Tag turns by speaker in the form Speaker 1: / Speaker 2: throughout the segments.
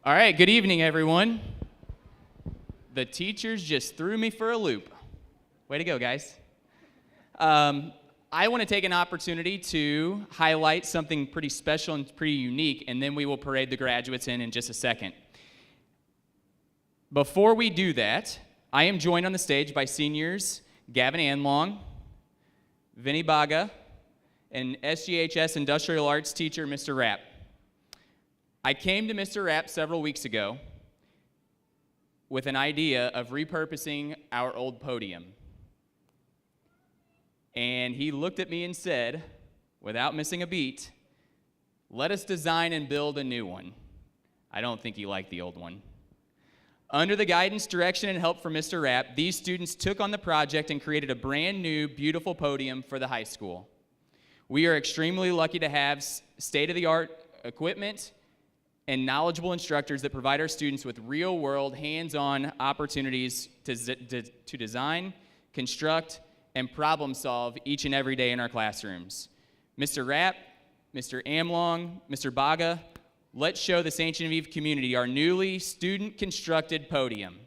Speaker 1: All right, good evening, everyone. The teachers just threw me for a loop. Way to go, guys. I want to take an opportunity to highlight something pretty special and pretty unique, and then we will parade the graduates in just a second. Before we do that, I am joined on the stage by seniors Gavin Anlong, Vinny Baga, and SGHS Industrial Arts teacher, Mr. Rapp. I came to Mr. Rapp several weeks ago with an idea of repurposing our old podium. And he looked at me and said, without missing a beat, let us design and build a new one. I don't think he liked the old one. Under the guidance, direction, and help from Mr. Rapp, these students took on the project and created a brand new, beautiful podium for the high school. We are extremely lucky to have state-of-the-art equipment and knowledgeable instructors that provide our students with real-world, hands-on opportunities to design, construct, and problem-solve each and every day in our classrooms. Mr. Rapp, Mr. Amlong, Mr. Baga, let's show the St. Genevieve community our newly student-constructed podium.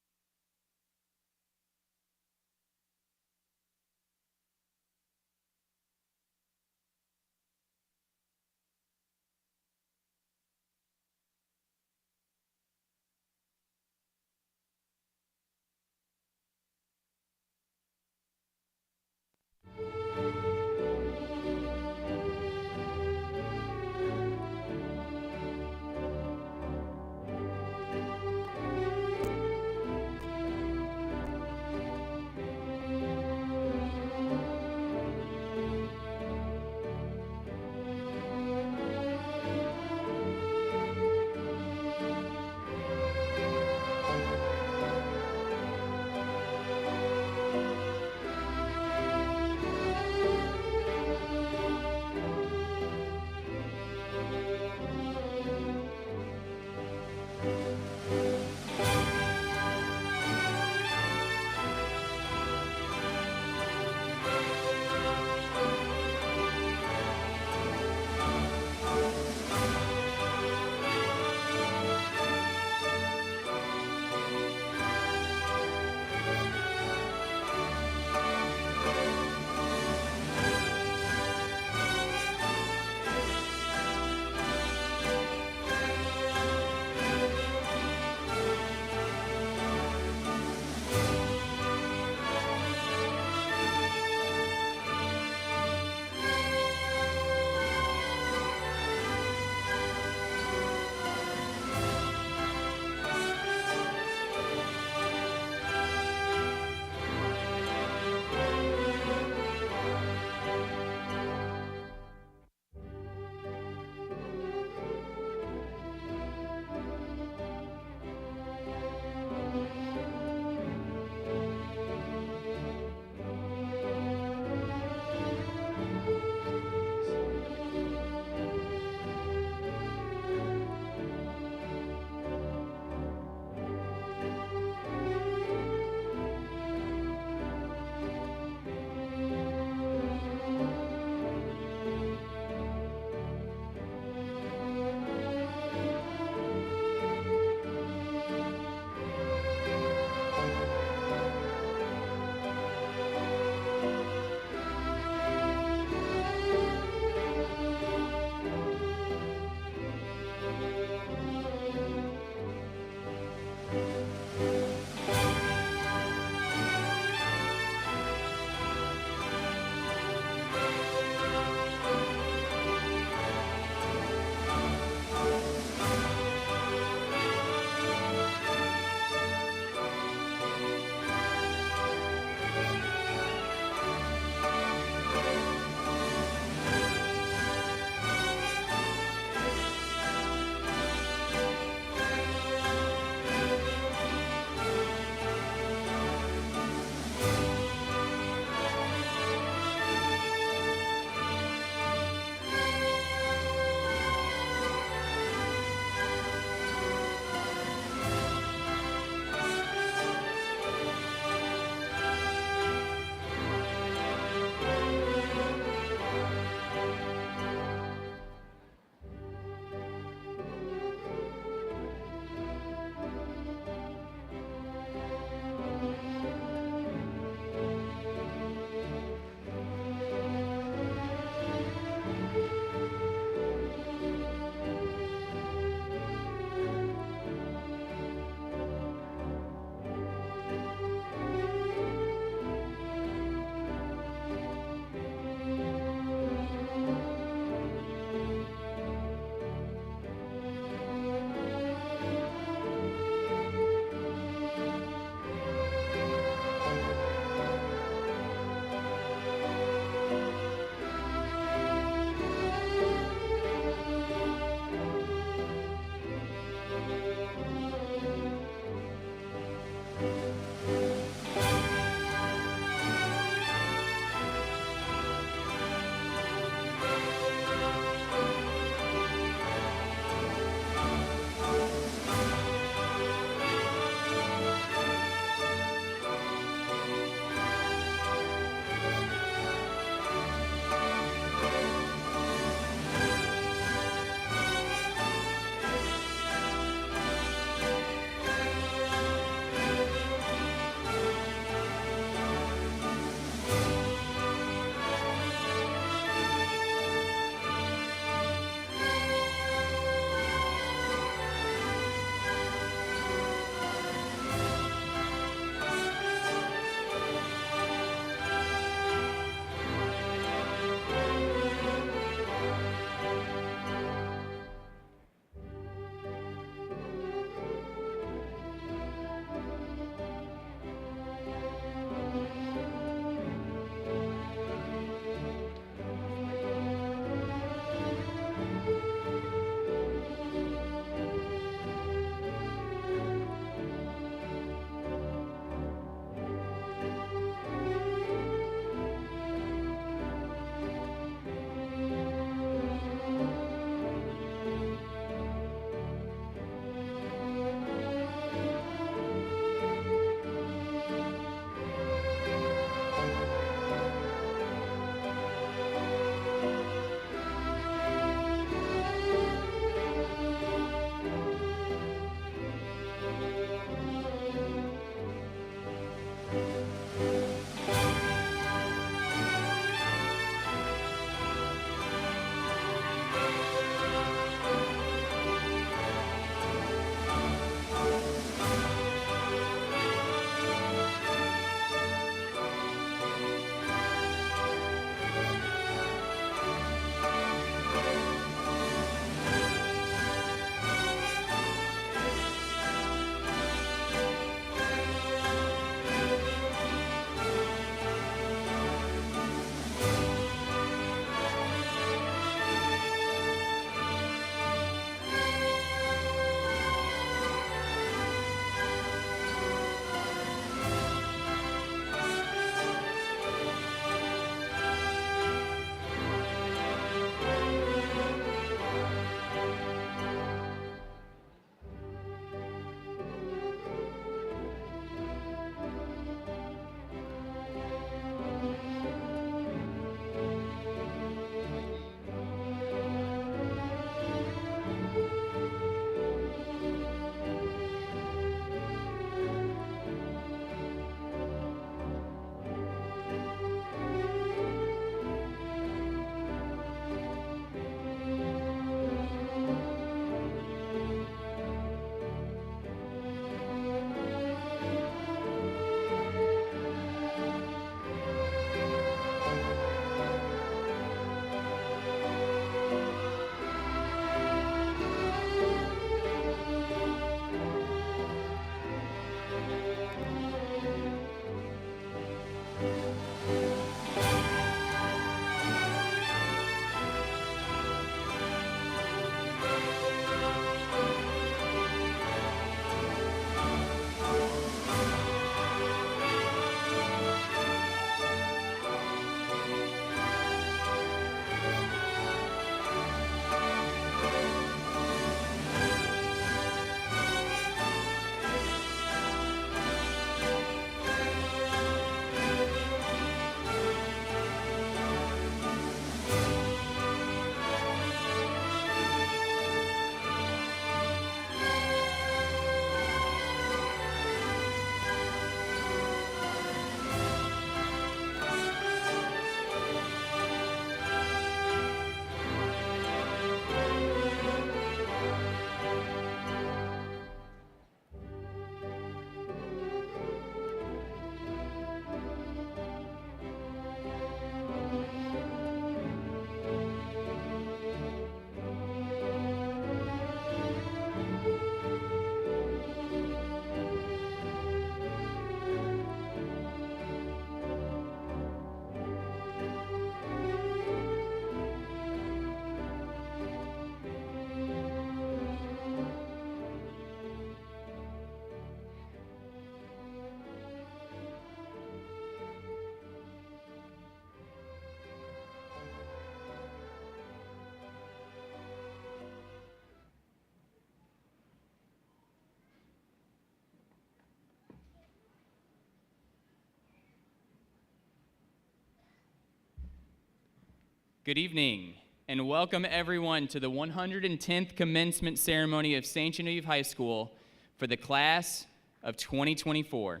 Speaker 1: Good evening, and welcome everyone to the 110th commencement ceremony of St. Genevieve High School for the class of 2024.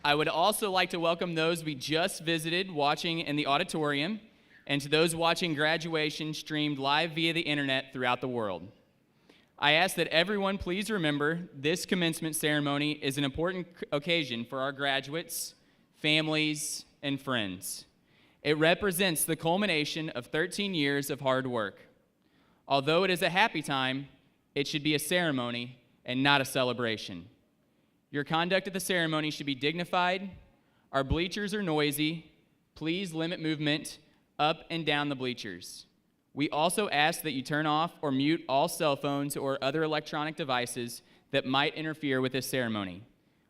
Speaker 1: I would also like to welcome those we just visited watching in the auditorium, and to those watching graduation streamed live via the internet throughout the world. I ask that everyone please remember this commencement ceremony is an important occasion for our graduates, families, and friends. It represents the culmination of 13 years of hard work. Although it is a happy time, it should be a ceremony and not a celebration. Your conduct at the ceremony should be dignified. Our bleachers are noisy. Please limit movement up and down the bleachers. We also ask that you turn off or mute all cell phones or other electronic devices that might interfere with this ceremony.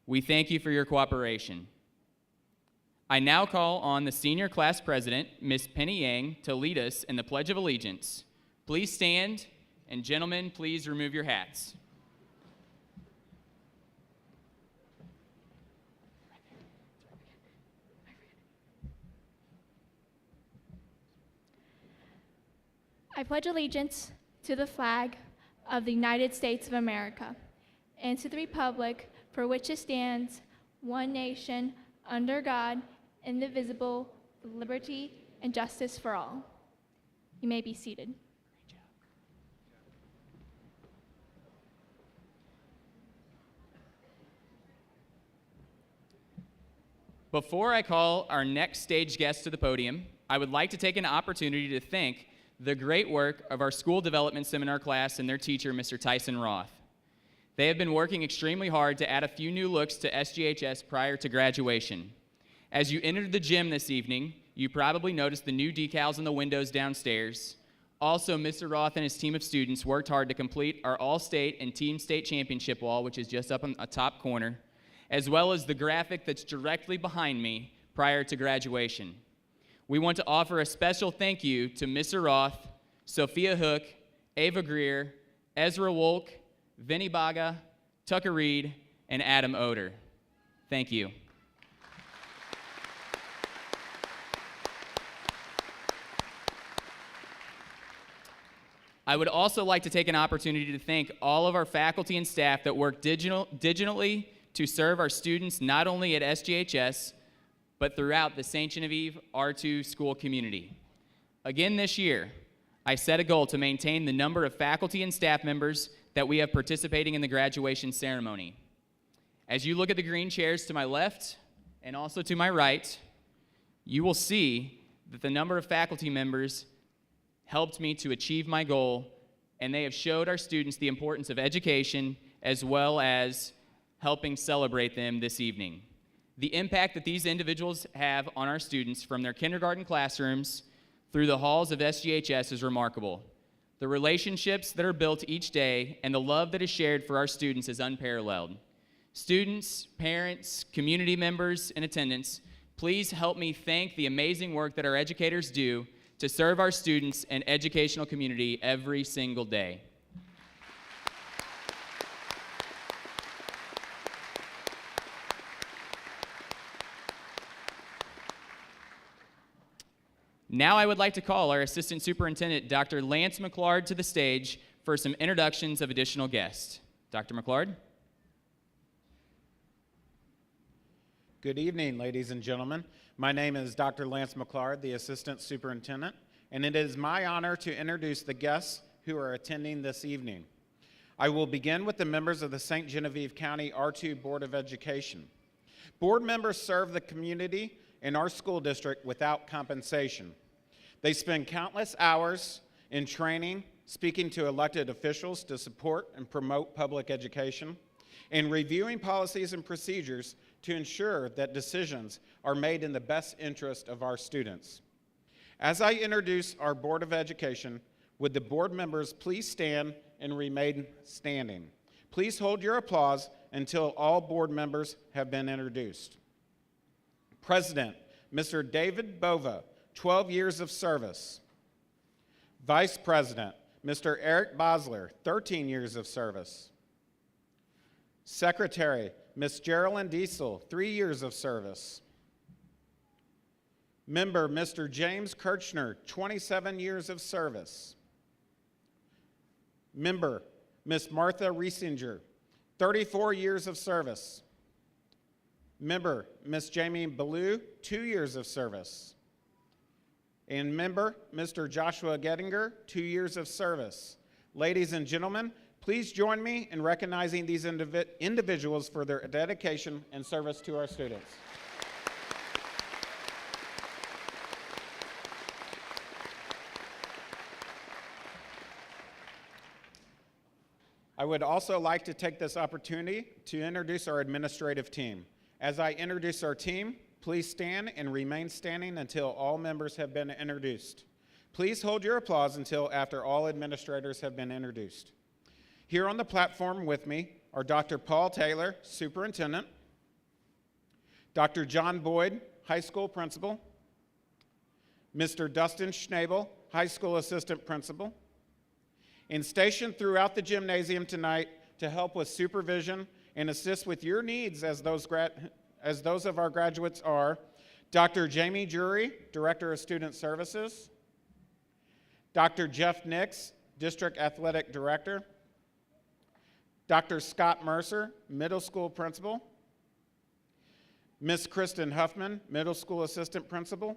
Speaker 1: We thank you for your cooperation. I now call on the senior class president, Ms. Penny Yang, to lead us in the Pledge of Allegiance. Please stand, and gentlemen, please remove your hats.
Speaker 2: I pledge allegiance to the flag of the United States of America and to the republic for which it stands, one nation, under God, indivisible, with liberty and justice for all. You may be seated.
Speaker 1: Before I call our next stage guest to the podium, I would like to take an opportunity to thank the great work of our school development seminar class and their teacher, Mr. Tyson Roth. They have been working extremely hard to add a few new looks to SGHS prior to graduation. As you entered the gym this evening, you probably noticed the new decals on the windows downstairs. Also, Mr. Roth and his team of students worked hard to complete our all-state and team state championship wall, which is just up on the top corner, as well as the graphic that's directly behind me prior to graduation. We want to offer a special thank you to Mr. Roth, Sophia Hook, Ava Greer, Ezra Wolk, Vinny Baga, Tucker Reed, and Adam Oder. Thank you. I would also like to take an opportunity to thank all of our faculty and staff that work diligently to serve our students not only at SGHS, but throughout the St. Genevieve R-II school community. Again this year, I set a goal to maintain the number of faculty and staff members that we have participating in the graduation ceremony. As you look at the green chairs to my left and also to my right, you will see that the number of faculty members helped me to achieve my goal, and they have showed our students the importance of education as well as helping celebrate them this evening. The impact that these individuals have on our students from their kindergarten classrooms through the halls of SGHS is remarkable. The relationships that are built each day and the love that is shared for our students is unparalleled. Students, parents, community members in attendance, please help me thank the amazing work that our educators do to serve our students and educational community every single day. Now I would like to call our Assistant Superintendent, Dr. Lance McClard, to the stage for some introductions of additional guests. Dr. McClard.
Speaker 3: Good evening, ladies and gentlemen. My name is Dr. Lance McClard, the Assistant Superintendent, and it is my honor to introduce the guests who are attending this evening. I will begin with the members of the St. Genevieve County R-II Board of Education. Board members serve the community in our school district without compensation. They spend countless hours in training, speaking to elected officials to support and promote public education, and reviewing policies and procedures to ensure that decisions are made in the best interest of our students. As I introduce our Board of Education, would the board members please stand and remain standing? Please hold your applause until all board members have been introduced. President, Mr. David Bova, 12 years of service. Vice President, Mr. Eric Bosler, 13 years of service. Secretary, Ms. Geraldine Diesel, 3 years of service. Member, Mr. James Kirchner, 27 years of service. Member, Ms. Martha Riesinger, 34 years of service. Member, Ms. Jamie Ballou, 2 years of service. And member, Mr. Joshua Gettinger, 2 years of service. Ladies and gentlemen, please join me in recognizing these individuals for their dedication and service to our students. I would also like to take this opportunity to introduce our administrative team. As I introduce our team, please stand and remain standing until all members have been introduced. Please hold your applause until after all administrators have been introduced. Here on the platform with me are Dr. Paul Taylor, Superintendent, Dr. John Boyd, High School Principal, Mr. Dustin Schnabel, High School Assistant Principal, and stationed throughout the gymnasium tonight to help with supervision and assist with your needs as those of our graduates are Dr. Jamie Jury, Director of Student Services, Dr. Jeff Nix, District Athletic Director, Dr. Scott Mercer, Middle School Principal, Ms. Kristen Huffman, Middle School Assistant Principal,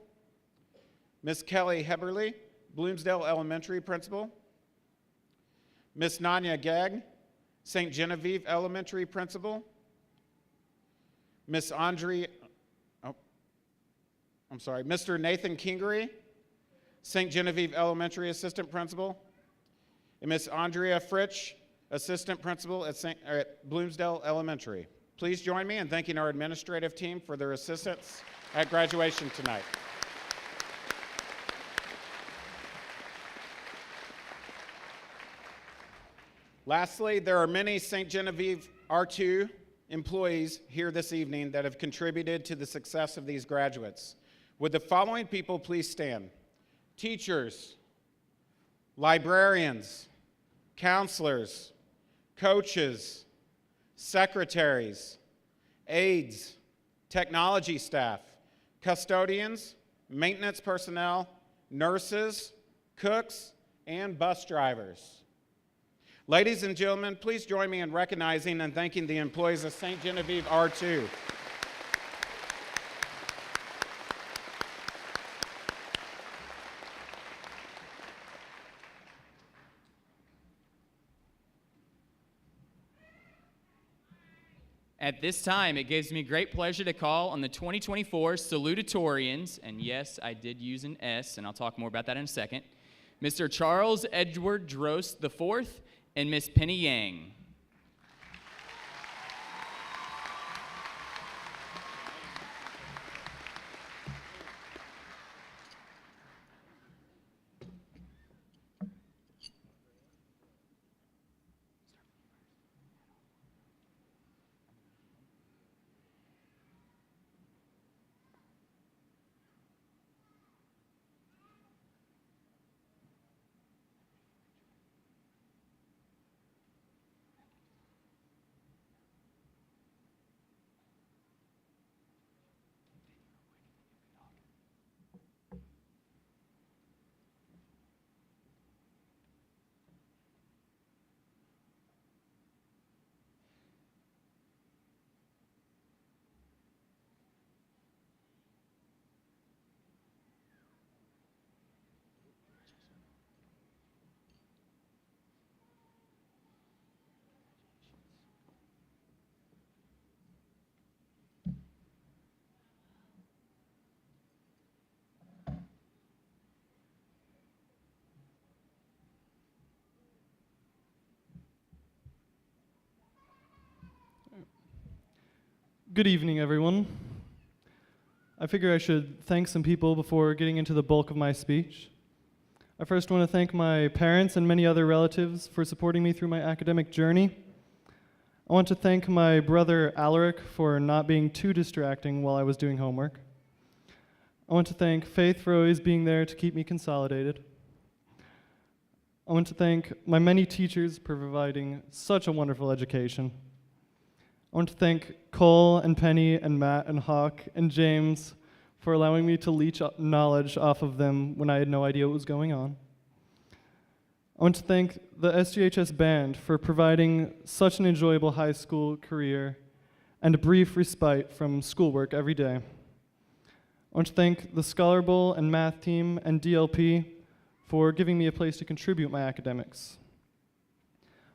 Speaker 3: Ms. Kelly Heberly, Bloomsdale Elementary Principal, Ms. Nanya Gagg, St. Genevieve Elementary Principal, Mr. Nathan Kingery, St. Genevieve Elementary Assistant Principal, and Ms. Andrea Fritsch, Assistant Principal at Bloomsdale Elementary. Please join me in thanking our administrative team for their assistance at graduation tonight. Lastly, there are many St. Genevieve R-II employees here this evening that have contributed to the success of these graduates. Would the following people please stand? Teachers, librarians, counselors, coaches, secretaries, aides, technology staff, custodians, maintenance personnel, nurses, cooks, and bus drivers. Ladies and gentlemen, please join me in recognizing and thanking the employees of St. Genevieve R-II.
Speaker 1: At this time, it gives me great pleasure to call on the 2024 salutatorians, and yes, I did use an S, and I'll talk more about that in a second. Mr. Charles Edward Drost IV, and Miss Penny Yang.
Speaker 4: Good evening, everyone. I figure I should thank some people before getting into the bulk of my speech. I first want to thank my parents and many other relatives for supporting me through my academic journey. I want to thank my brother Alaric for not being too distracting while I was doing homework. I want to thank Faith for always being there to keep me consolidated. I want to thank my many teachers for providing such a wonderful education. I want to thank Cole and Penny and Matt and Hawk and James for allowing me to leech knowledge off of them when I had no idea what was going on. I want to thank the SGHS band for providing such an enjoyable high school career and a brief respite from schoolwork every day. I want to thank the Scholar Bowl and math team and DLP for giving me a place to contribute my academics.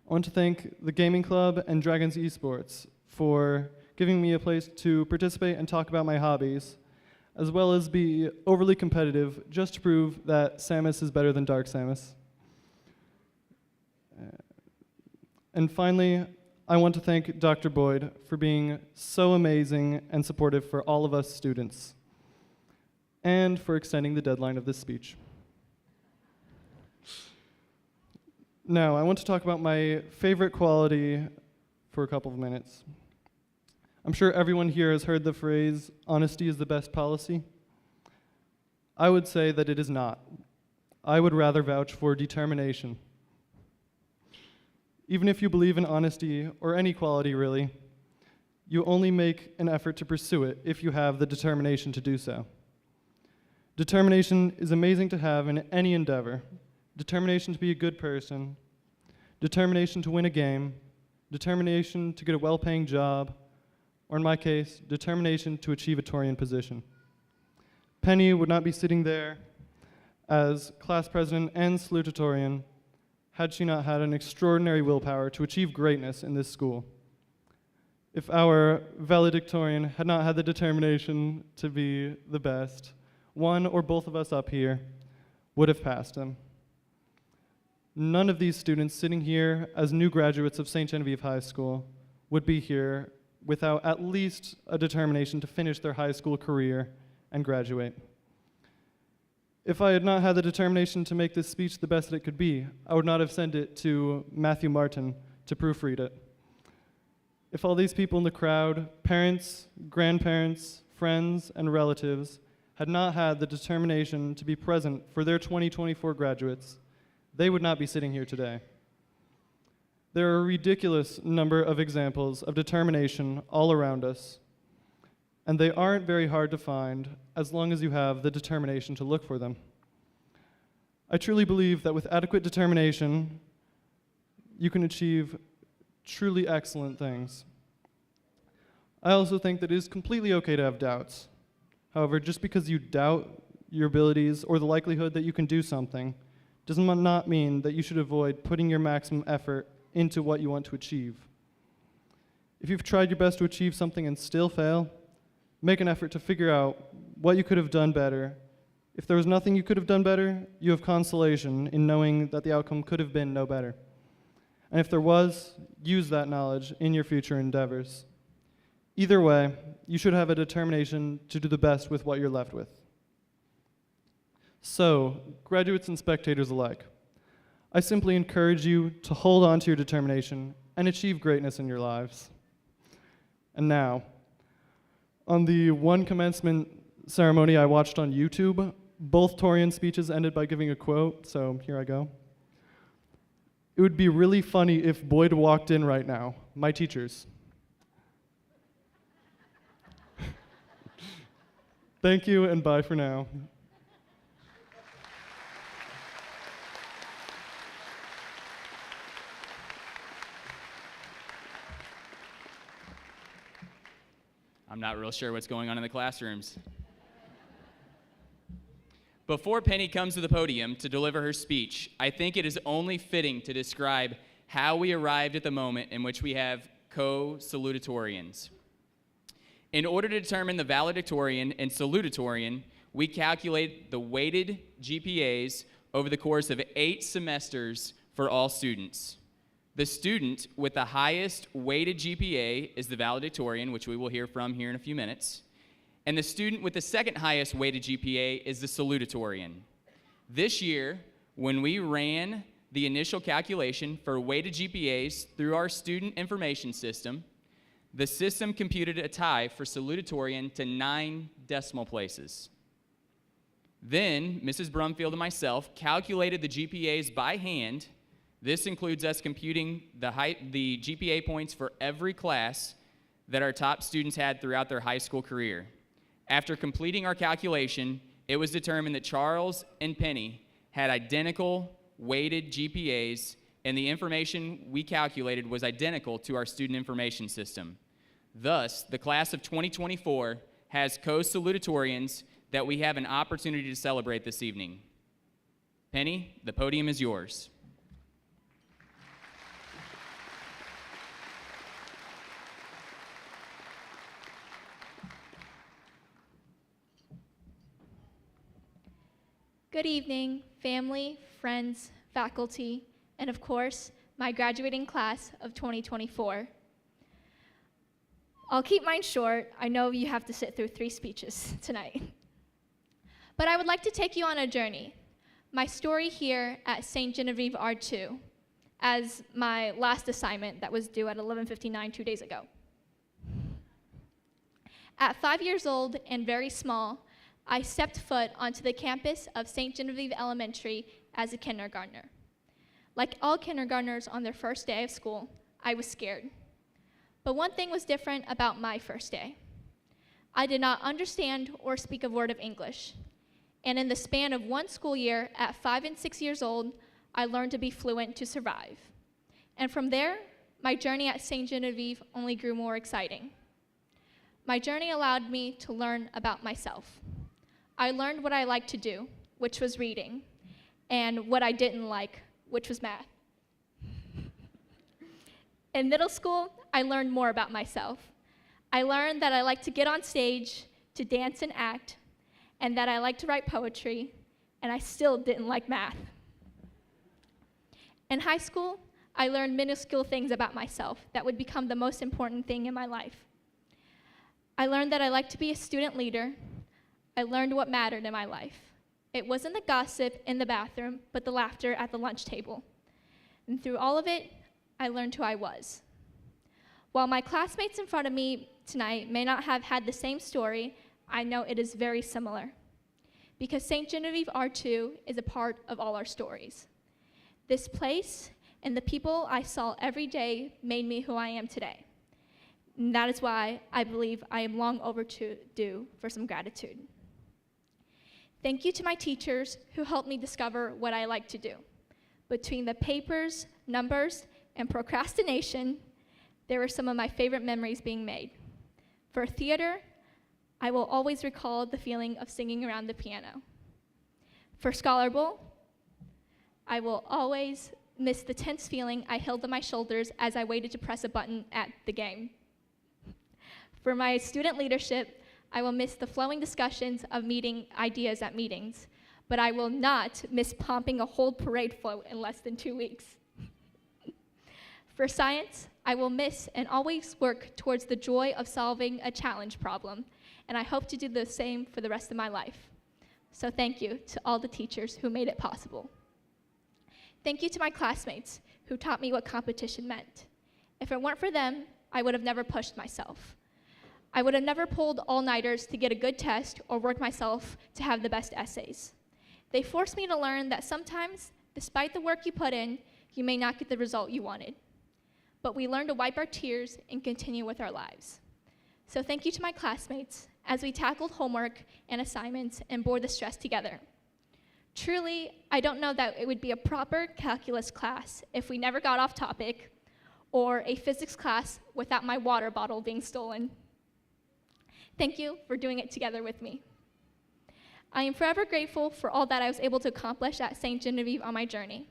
Speaker 4: I want to thank the Gaming Club and Dragons Esports for giving me a place to participate and talk about my hobbies, as well as be overly competitive just to prove that Samus is better than Dark Samus. And finally, I want to thank Dr. Boyd for being so amazing and supportive for all of us students, and for extending the deadline of this speech. Now, I want to talk about my favorite quality for a couple of minutes. I'm sure everyone here has heard the phrase, honesty is the best policy. I would say that it is not. I would rather vouch for determination. Even if you believe in honesty, or any quality really, you only make an effort to pursue it if you have the determination to do so. Determination is amazing to have in any endeavor. Determination to be a good person, determination to win a game, determination to get a well-paying job, or in my case, determination to achieve a Torian position. Penny would not be sitting there as class president and salutatorian had she not had an extraordinary willpower to achieve greatness in this school. If our valedictorian had not had the determination to be the best, one or both of us up here would have passed him. None of these students sitting here as new graduates of St. Genevieve High School would be here without at least a determination to finish their high school career and graduate. If I had not had the determination to make this speech the best that it could be, I would not have sent it to Matthew Martin to proofread it. If all these people in the crowd, parents, grandparents, friends, and relatives, had not had the determination to be present for their 2024 graduates, they would not be sitting here today. There are a ridiculous number of examples of determination all around us, and they aren't very hard to find as long as you have the determination to look for them. I truly believe that with adequate determination, you can achieve truly excellent things. I also think that it is completely okay to have doubts. However, just because you doubt your abilities or the likelihood that you can do something does not mean that you should avoid putting your maximum effort into what you want to achieve. If you've tried your best to achieve something and still fail, make an effort to figure out what you could have done better If there was nothing you could have done better, you have consolation in knowing that the outcome could have been no better. And if there was, use that knowledge in your future endeavors. Either way, you should have a determination to do the best with what you're left with. So, graduates and spectators alike, I simply encourage you to hold on to your determination and achieve greatness in your lives. And now, on the one commencement ceremony I watched on YouTube, both Torian speeches ended by giving a quote, so here I go. It would be really funny if Boyd walked in right now, my teachers. Thank you, and bye for now.
Speaker 1: I'm not real sure what's going on in the classrooms. Before Penny comes to the podium to deliver her speech, I think it is only fitting to describe how we arrived at the moment in which we have co-salutatorians. In order to determine the valedictorian and salutatorian, we calculate the weighted GPAs over the course of 8 semesters for all students. The student with the highest weighted GPA is the valedictorian, which we will hear from here in a few minutes. And the student with the second highest weighted GPA is the salutatorian. This year, when we ran the initial calculation for weighted GPAs through our student information system, the system computed a tie for salutatorian to 9 decimal places. Then, Mrs. Brumfield and myself calculated the GPAs by hand. This includes us computing the GPA points for every class that our top students had throughout their high school career. After completing our calculation, it was determined that Charles and Penny had identical weighted GPAs, and the information we calculated was identical to our student information system. Thus, the class of 2024 has co-salutatorians that we have an opportunity to celebrate this evening. Penny, the podium is yours.
Speaker 2: Good evening, family, friends, faculty, and of course, my graduating class of 2024. I'll keep mine short. I know you have to sit through 3 speeches tonight. But I would like to take you on a journey. My story here at St. Genevieve R-II as my last assignment that was due at 11:59 2 days ago. At 5 years old and very small, I stepped foot onto the campus of St. Genevieve Elementary as a kindergartner. Like all kindergartners on their first day of school, I was scared. But one thing was different about my first day. I did not understand or speak a word of English. And in the span of 1 school year, at 5 and 6 years old, I learned to be fluent to survive. And from there, my journey at St. Genevieve only grew more exciting. My journey allowed me to learn about myself. I learned what I liked to do, which was reading, and what I didn't like, which was math. In middle school, I learned more about myself. I learned that I like to get on stage, to dance and act, and that I like to write poetry, and I still didn't like math. In high school, I learned minuscule things about myself that would become the most important thing in my life. I learned that I like to be a student leader. I learned what mattered in my life. It wasn't the gossip in the bathroom, but the laughter at the lunch table. And through all of it, I learned who I was. While my classmates in front of me tonight may not have had the same story, I know it is very similar. Because St. Genevieve R-II is a part of all our stories. This place and the people I saw every day made me who I am today. And that is why I believe I am long overdue for some gratitude. Thank you to my teachers who helped me discover what I like to do. Between the papers, numbers, and procrastination, there were some of my favorite memories being made. For theater, I will always recall the feeling of singing around the piano. For Scholar Bowl, I will always miss the tense feeling I held on my shoulders as I waited to press a button at the game. For my student leadership, I will miss the flowing discussions of meeting ideas at meetings, but I will not miss pumping a whole parade float in less than 2 weeks. For science, I will miss and always work towards the joy of solving a challenge problem, and I hope to do the same for the rest of my life. So thank you to all the teachers who made it possible. Thank you to my classmates who taught me what competition meant. If it weren't for them, I would have never pushed myself. I would have never pulled all-nighters to get a good test or worked myself to have the best essays. They forced me to learn that sometimes, despite the work you put in, you may not get the result you wanted. But we learn to wipe our tears and continue with our lives. So thank you to my classmates as we tackled homework and assignments and bore the stress together. Truly, I don't know that it would be a proper calculus class if we never got off topic, or a physics class without my water bottle being stolen. Thank you for doing it together with me. I am forever grateful for all that I was able to accomplish at St. Genevieve on my journey.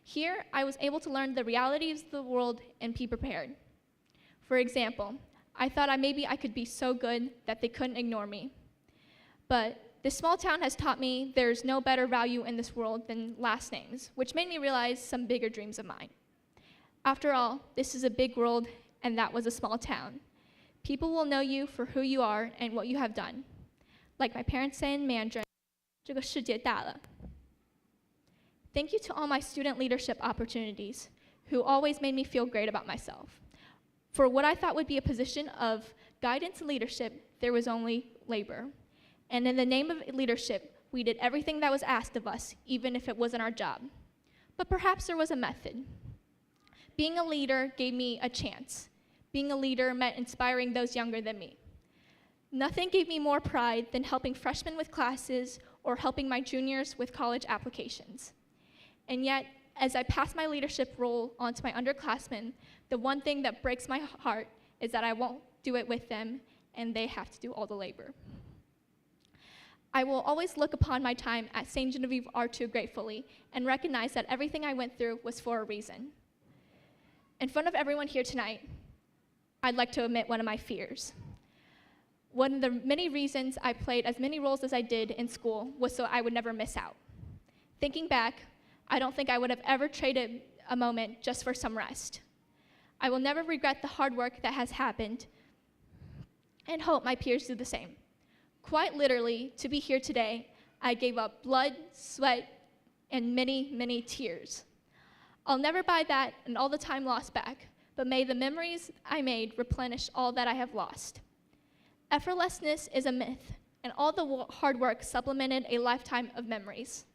Speaker 2: Here, I was able to learn the realities of the world and be prepared. For example, I thought maybe I could be so good that they couldn't ignore me. But this small town has taught me there's no better value in this world than last names, which made me realize some bigger dreams of mine. After all, this is a big world, and that was a small town. People will know you for who you are and what you have done. Like my parents say in Mandarin, 这个世界大了. Thank you to all my student leadership opportunities, who always made me feel great about myself. For what I thought would be a position of guidance and leadership, there was only labor. And in the name of leadership, we did everything that was asked of us, even if it wasn't our job. But perhaps there was a method. Being a leader gave me a chance. Being a leader meant inspiring those younger than me. Nothing gave me more pride than helping freshmen with classes or helping my juniors with college applications. And yet, as I pass my leadership role on to my underclassmen, the one thing that breaks my heart is that I won't do it with them, and they have to do all the labor. I will always look upon my time at St. Genevieve R-II gratefully and recognize that everything I went through was for a reason. In front of everyone here tonight, I'd like to admit one of my fears. One of the many reasons I played as many roles as I did in school was so I would never miss out. Thinking back, I don't think I would have ever traded a moment just for some rest. I will never regret the hard work that has happened and hope my peers do the same. Quite literally, to be here today, I gave up blood, sweat, and many, many tears. I'll never buy that and all the time lost back, but may the memories I made replenish all that I have lost. Effortlessness is a myth, and all the hard work supplemented a lifetime of memories.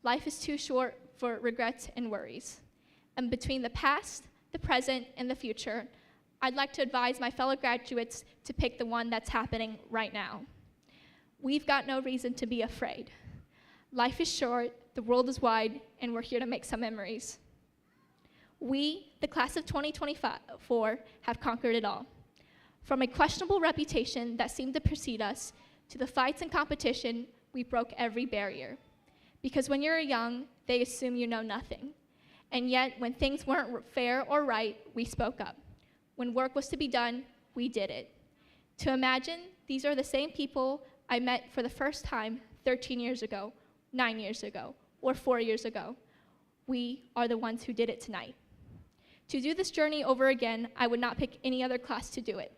Speaker 2: Life is too short for regrets and worries. And between the past, the present, and the future, I'd like to advise my fellow graduates to pick the one that's happening right now. We've got no reason to be afraid. Life is short, the world is wide, and we're here to make some memories. We, the class of 2024, have conquered it all. From a questionable reputation that seemed to precede us, to the fights and competition, we broke every barrier. Because when you're young, they assume you know nothing. And yet, when things weren't fair or right, we spoke up. When work was to be done, we did it. To imagine, these are the same people I met for the first time 13 years ago, 9 years ago, or 4 years ago. We are the ones who did it tonight. To do this journey over again, I would not pick any other class to do it.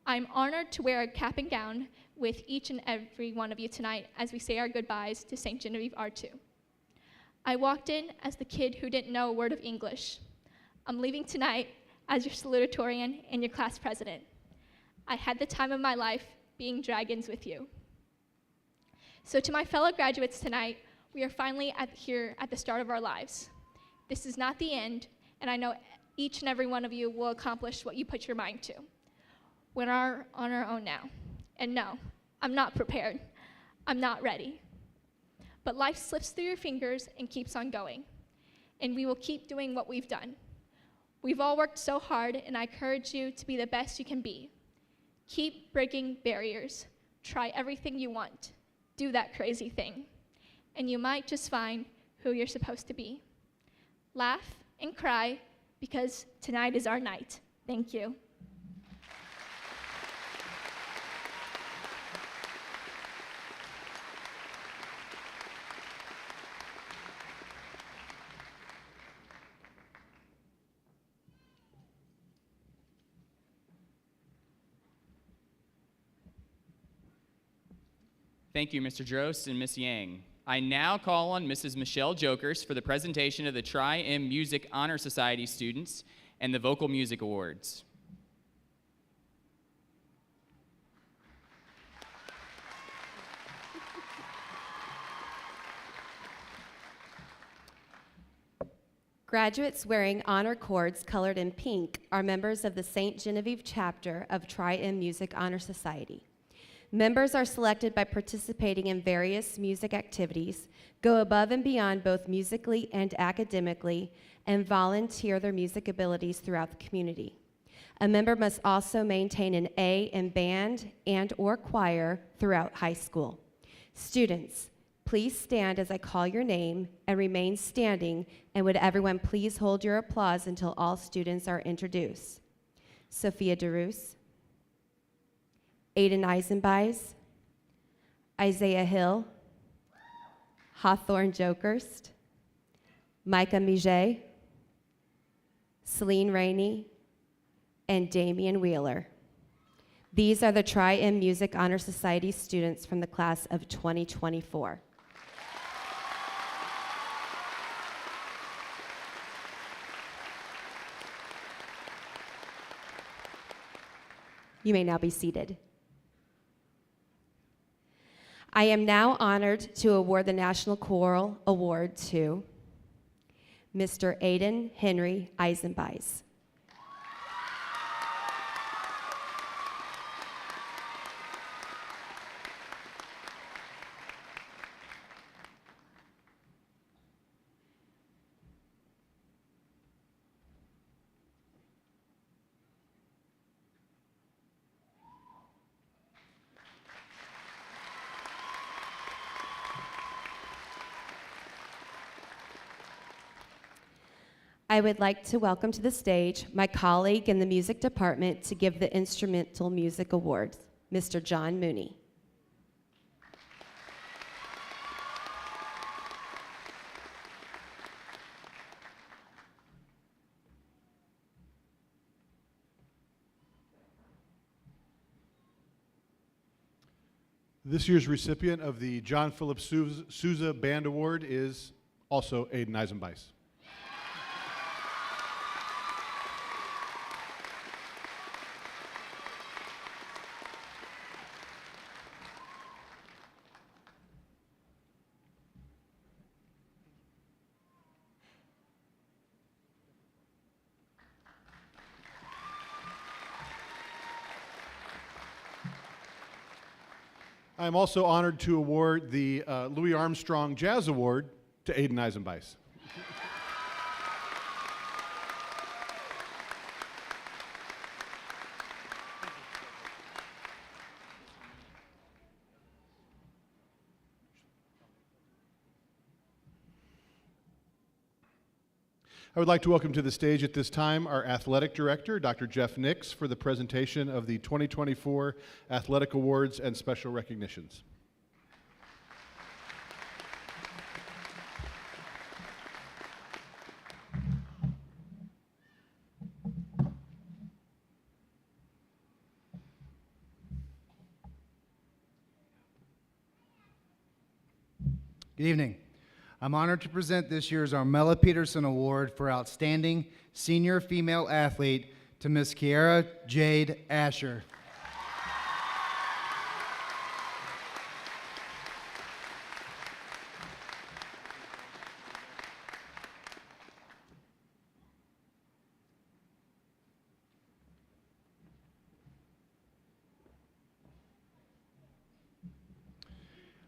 Speaker 2: I'm honored to wear a cap and gown with each and every one of you tonight as we say our goodbyes to St. Genevieve R-II. I walked in as the kid who didn't know a word of English. I'm leaving tonight as your salutatorian and your class president. I had the time of my life being dragons with you. So to my fellow graduates tonight, we are finally here at the start of our lives. This is not the end, and I know each and every one of you will accomplish what you put your mind to. We're on our own now. And no, I'm not prepared. I'm not ready. But life slips through your fingers and keeps on going. And we will keep doing what we've done. We've all worked so hard, and I encourage you to be the best you can be. Keep breaking barriers. Try everything you want. Do that crazy thing. And you might just find who you're supposed to be. Laugh and cry, because tonight is our night. Thank you.
Speaker 1: Thank you, Mr. Drost and Ms. Yang. I now call on Mrs. Michelle Jokers for the presentation of the Tri-M Music Honor Society students and the Vocal Music Awards.
Speaker 5: Graduates wearing honor cords colored in pink are members of the St. Genevieve chapter of Tri-M Music Honor Society. Members are selected by participating in various music activities, go above and beyond both musically and academically, and volunteer their music abilities throughout the community. A member must also maintain an A in band and/or choir throughout high school. Students, please stand as I call your name and remain standing, and would everyone please hold your applause until all students are introduced. Sophia DeRoos, Aiden Eisenbeis, Isaiah Hill, Hawthorne Jokerst, Micah Miget, Celine Rainey, and Damian Wheeler. These are the Tri-M Music Honor Society students from the class of 2024. You may now be seated. I am now honored to award the National Choral Award to Mr. Aiden Henry Eisenbeis. I would like to welcome to the stage my colleague in the music department to give the Instrumental Music Awards, Mr. John Mooney.
Speaker 6: This year's recipient of the John Philip Sousa Band Award is also Aiden Eisenbeis. I am also honored to award the Louis Armstrong Jazz Award to Aiden Eisenbeis. I would like to welcome to the stage at this time our Athletic Director, Dr. Jeff Nix, for the presentation of the 2024 Athletic Awards and Special Recognitions.
Speaker 7: Good evening. I'm honored to present this year's Armella Peterson Award for Outstanding Senior Female Athlete to Miss Kiara Jade Asher.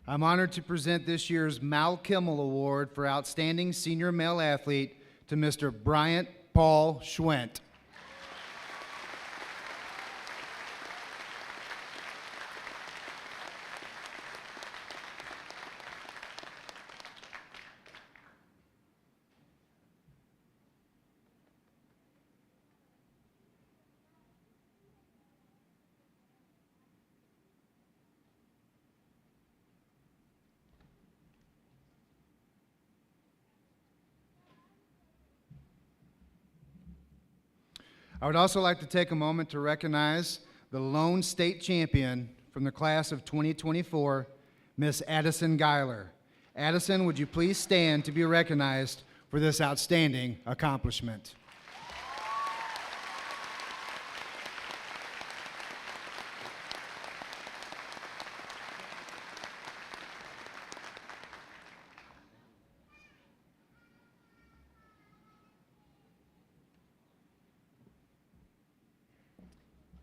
Speaker 7: I'm honored to present this year's Mal Kimmel Award for Outstanding Senior Male Athlete to Mr. Bryant Paul Schwent. I would also like to take a moment to recognize the lone state champion from the class of 2024, Miss Addison Geiler. Addison, would you please stand to be recognized for this outstanding accomplishment?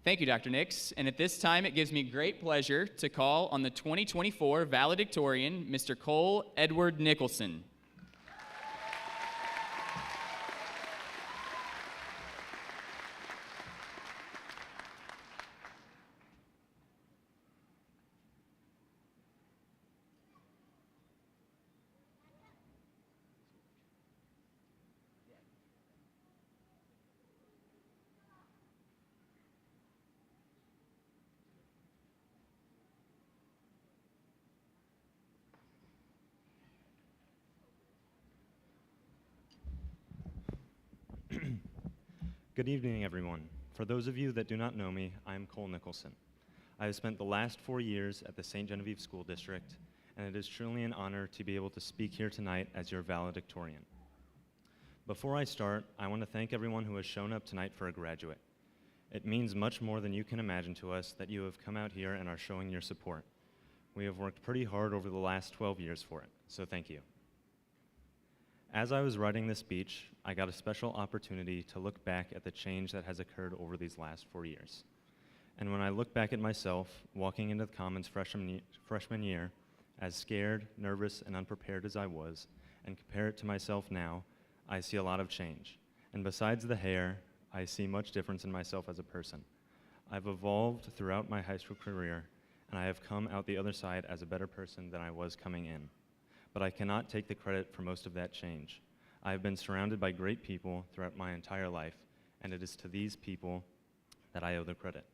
Speaker 1: Thank you, Dr. Nix. And at this time, it gives me great pleasure to call on the 2024 Valedictorian, Mr. Cole Edward Nicholson.
Speaker 8: Good evening, everyone. For those of you that do not know me, I am Cole Nicholson. I have spent the last 4 years at the St. Genevieve School District, and it is truly an honor to be able to speak here tonight as your valedictorian. Before I start, I want to thank everyone who has shown up tonight for a graduate. It means much more than you can imagine to us that you have come out here and are showing your support. We have worked pretty hard over the last 12 years for it, so thank you. As I was writing this speech, I got a special opportunity to look back at the change that has occurred over these last 4 years. And when I look back at myself, walking into the Commons freshman year, as scared, nervous, and unprepared as I was, and compare it to myself now, I see a lot of change. And besides the hair, I see much difference in myself as a person. I've evolved throughout my high school career, and I have come out the other side as a better person than I was coming in. But I cannot take the credit for most of that change. I have been surrounded by great people throughout my entire life, and it is to these people that I owe the credit.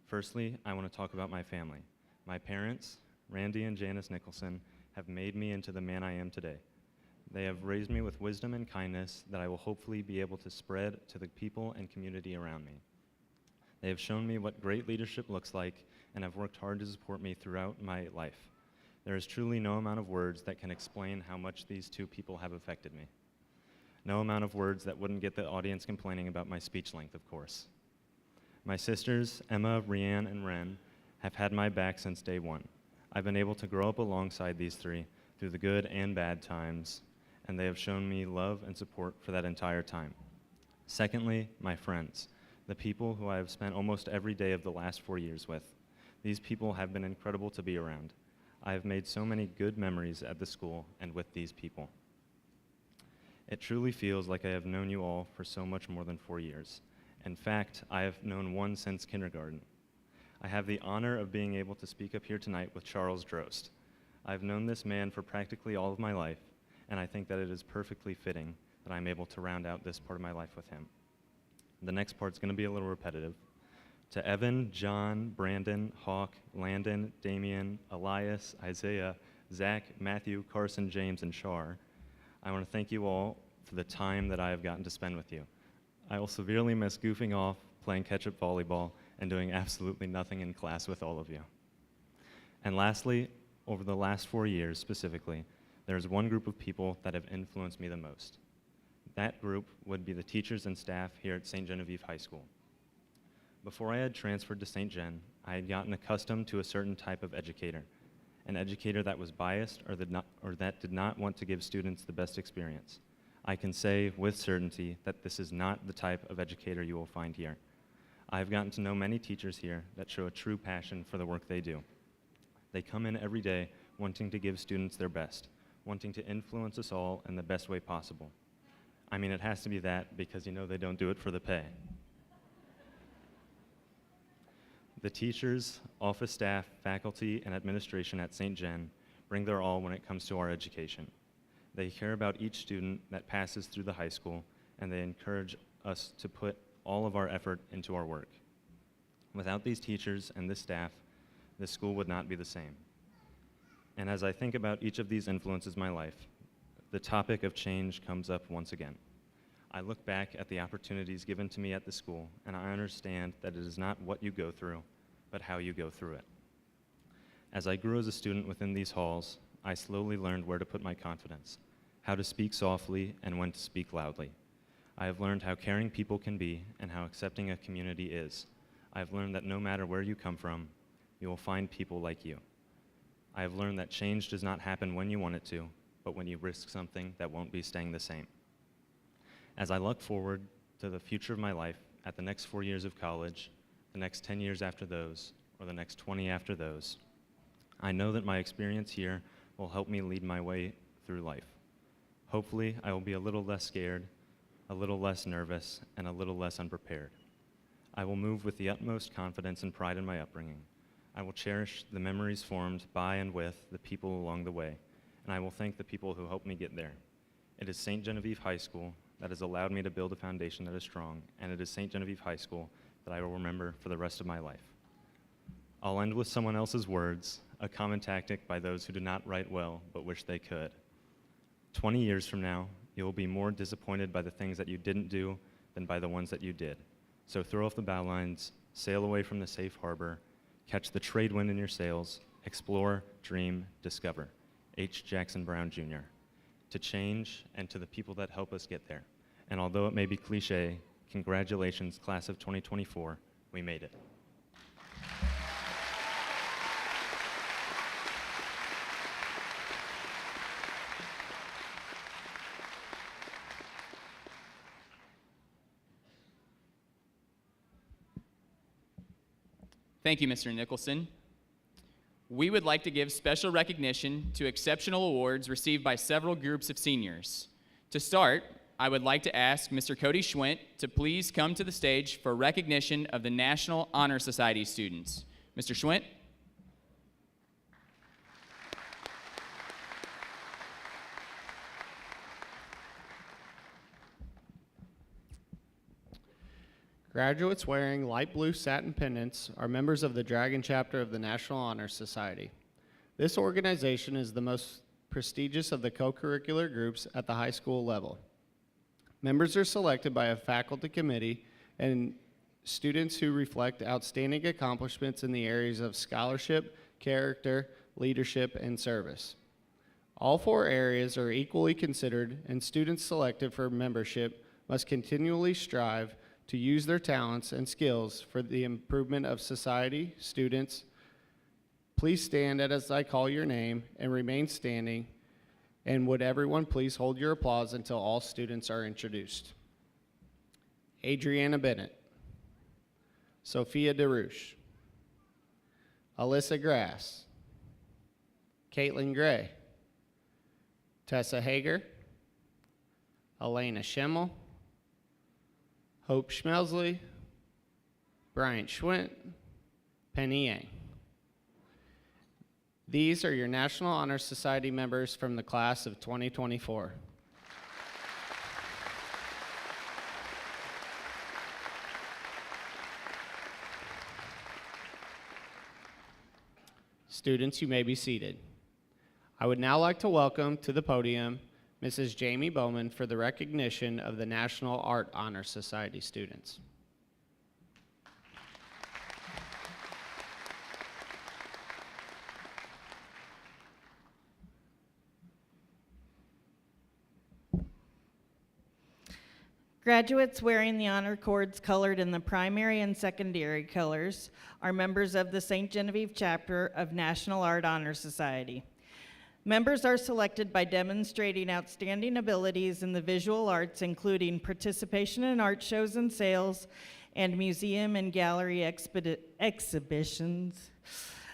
Speaker 8: Firstly, I want to talk about my family. My parents, Randy and Janice Nicholson, have made me into the man I am today. They have raised me with wisdom and kindness that I will hopefully be able to spread to the people and community around me. They have shown me what great leadership looks like and have worked hard to support me throughout my life. There is truly no amount of words that can explain how much these two people have affected me. No amount of words that wouldn't get the audience complaining about my speech length, of course. My sisters, Emma, Rianne, and Ren, have had my back since day one. I've been able to grow up alongside these three through the good and bad times, and they have shown me love and support for that entire time. Secondly, my friends, the people who I have spent almost every day of the last 4 years with. These people have been incredible to be around. I have made so many good memories at the school and with these people. It truly feels like I have known you all for so much more than 4 years. In fact, I have known one since kindergarten. I have the honor of being able to speak up here tonight with Charles Drost. I've known this man for practically all of my life, and I think that it is perfectly fitting that I'm able to round out this part of my life with him. The next part's going to be a little repetitive. To Evan, John, Brandon, Hawk, Landon, Damian, Elias, Isaiah, Zach, Matthew, Carson, James, and Shar, I want to thank you all for the time that I have gotten to spend with you. I will severely miss goofing off, playing catch-up volleyball, and doing absolutely nothing in class with all of you. And lastly, over the last 4 years specifically, there is one group of people that have influenced me the most. That group would be the teachers and staff here at St. Genevieve High School. Before I had transferred to St. Gen, I had gotten accustomed to a certain type of educator, an educator that was biased or that did not want to give students the best experience. I can say with certainty that this is not the type of educator you will find here. I have gotten to know many teachers here that show a true passion for the work they do. They come in every day wanting to give students their best, wanting to influence us all in the best way possible. I mean, it has to be that because you know they don't do it for the pay. The teachers, office staff, faculty, and administration at St. Gen bring their all when it comes to our education. They care about each student that passes through the high school, and they encourage us to put all of our effort into our work. Without these teachers and this staff, this school would not be the same. And as I think about each of these influences in my life, the topic of change comes up once again. I look back at the opportunities given to me at the school, and I understand that it is not what you go through, but how you go through it. As I grew as a student within these halls, I slowly learned where to put my confidence, how to speak softly and when to speak loudly. I have learned how caring people can be and how accepting a community is. I have learned that no matter where you come from, you will find people like you. I have learned that change does not happen when you want it to, but when you risk something that won't be staying the same. As I look forward to the future of my life at the next 4 years of college, the next 10 years after those, or the next 20 after those, I know that my experience here will help me lead my way through life. Hopefully, I will be a little less scared, a little less nervous, and a little less unprepared. I will move with the utmost confidence and pride in my upbringing. I will cherish the memories formed by and with the people along the way, and I will thank the people who helped me get there. It is St. Genevieve High School that has allowed me to build a foundation that is strong, and it is St. Genevieve High School that I will remember for the rest of my life. I'll end with someone else's words, a common tactic by those who do not write well but wish they could. 20 years from now, you will be more disappointed by the things that you didn't do than by the ones that you did. So throw off the bow lines, sail away from the safe harbor, catch the trade wind in your sails, explore, dream, discover. H. Jackson Brown, Jr. To change and to the people that help us get there. And although it may be cliche, congratulations, class of 2024, we made it.
Speaker 1: Thank you, Mr. Nicholson. We would like to give special recognition to exceptional awards received by several groups of seniors. To start, I would like to ask Mr. Cody Schwint to please come to the stage for recognition of the National Honor Society students. Mr. Schwint.
Speaker 9: Graduates wearing light blue satin pendants are members of the Dragon Chapter of the National Honor Society. This organization is the most prestigious of the co-curricular groups at the high school level. Members are selected by a faculty committee and students who reflect outstanding accomplishments in the areas of scholarship, character, leadership, and service. All 4 areas are equally considered, and students selected for membership must continually strive to use their talents and skills for the improvement of society, students. Please stand as I call your name and remain standing. And would everyone please hold your applause until all students are introduced. Adriana Bennett, Sophia DeRouche, Alyssa Grass, Caitlin Gray, Tessa Hager, Elena Schemmel, Hope Schmelsley, Bryant Schwint, Penny Yang. These are your National Honor Society members from the class of 2024. Students, you may be seated. I would now like to welcome to the podium Mrs. Jamie Bowman for the recognition of the National Art Honor Society students.
Speaker 10: Graduates wearing the honor cords colored in the primary and secondary colors are members of the St. Genevieve chapter of National Art Honor Society. Members are selected by demonstrating outstanding abilities in the visual arts, including participation in art shows and sales, and museum and gallery exhibitions.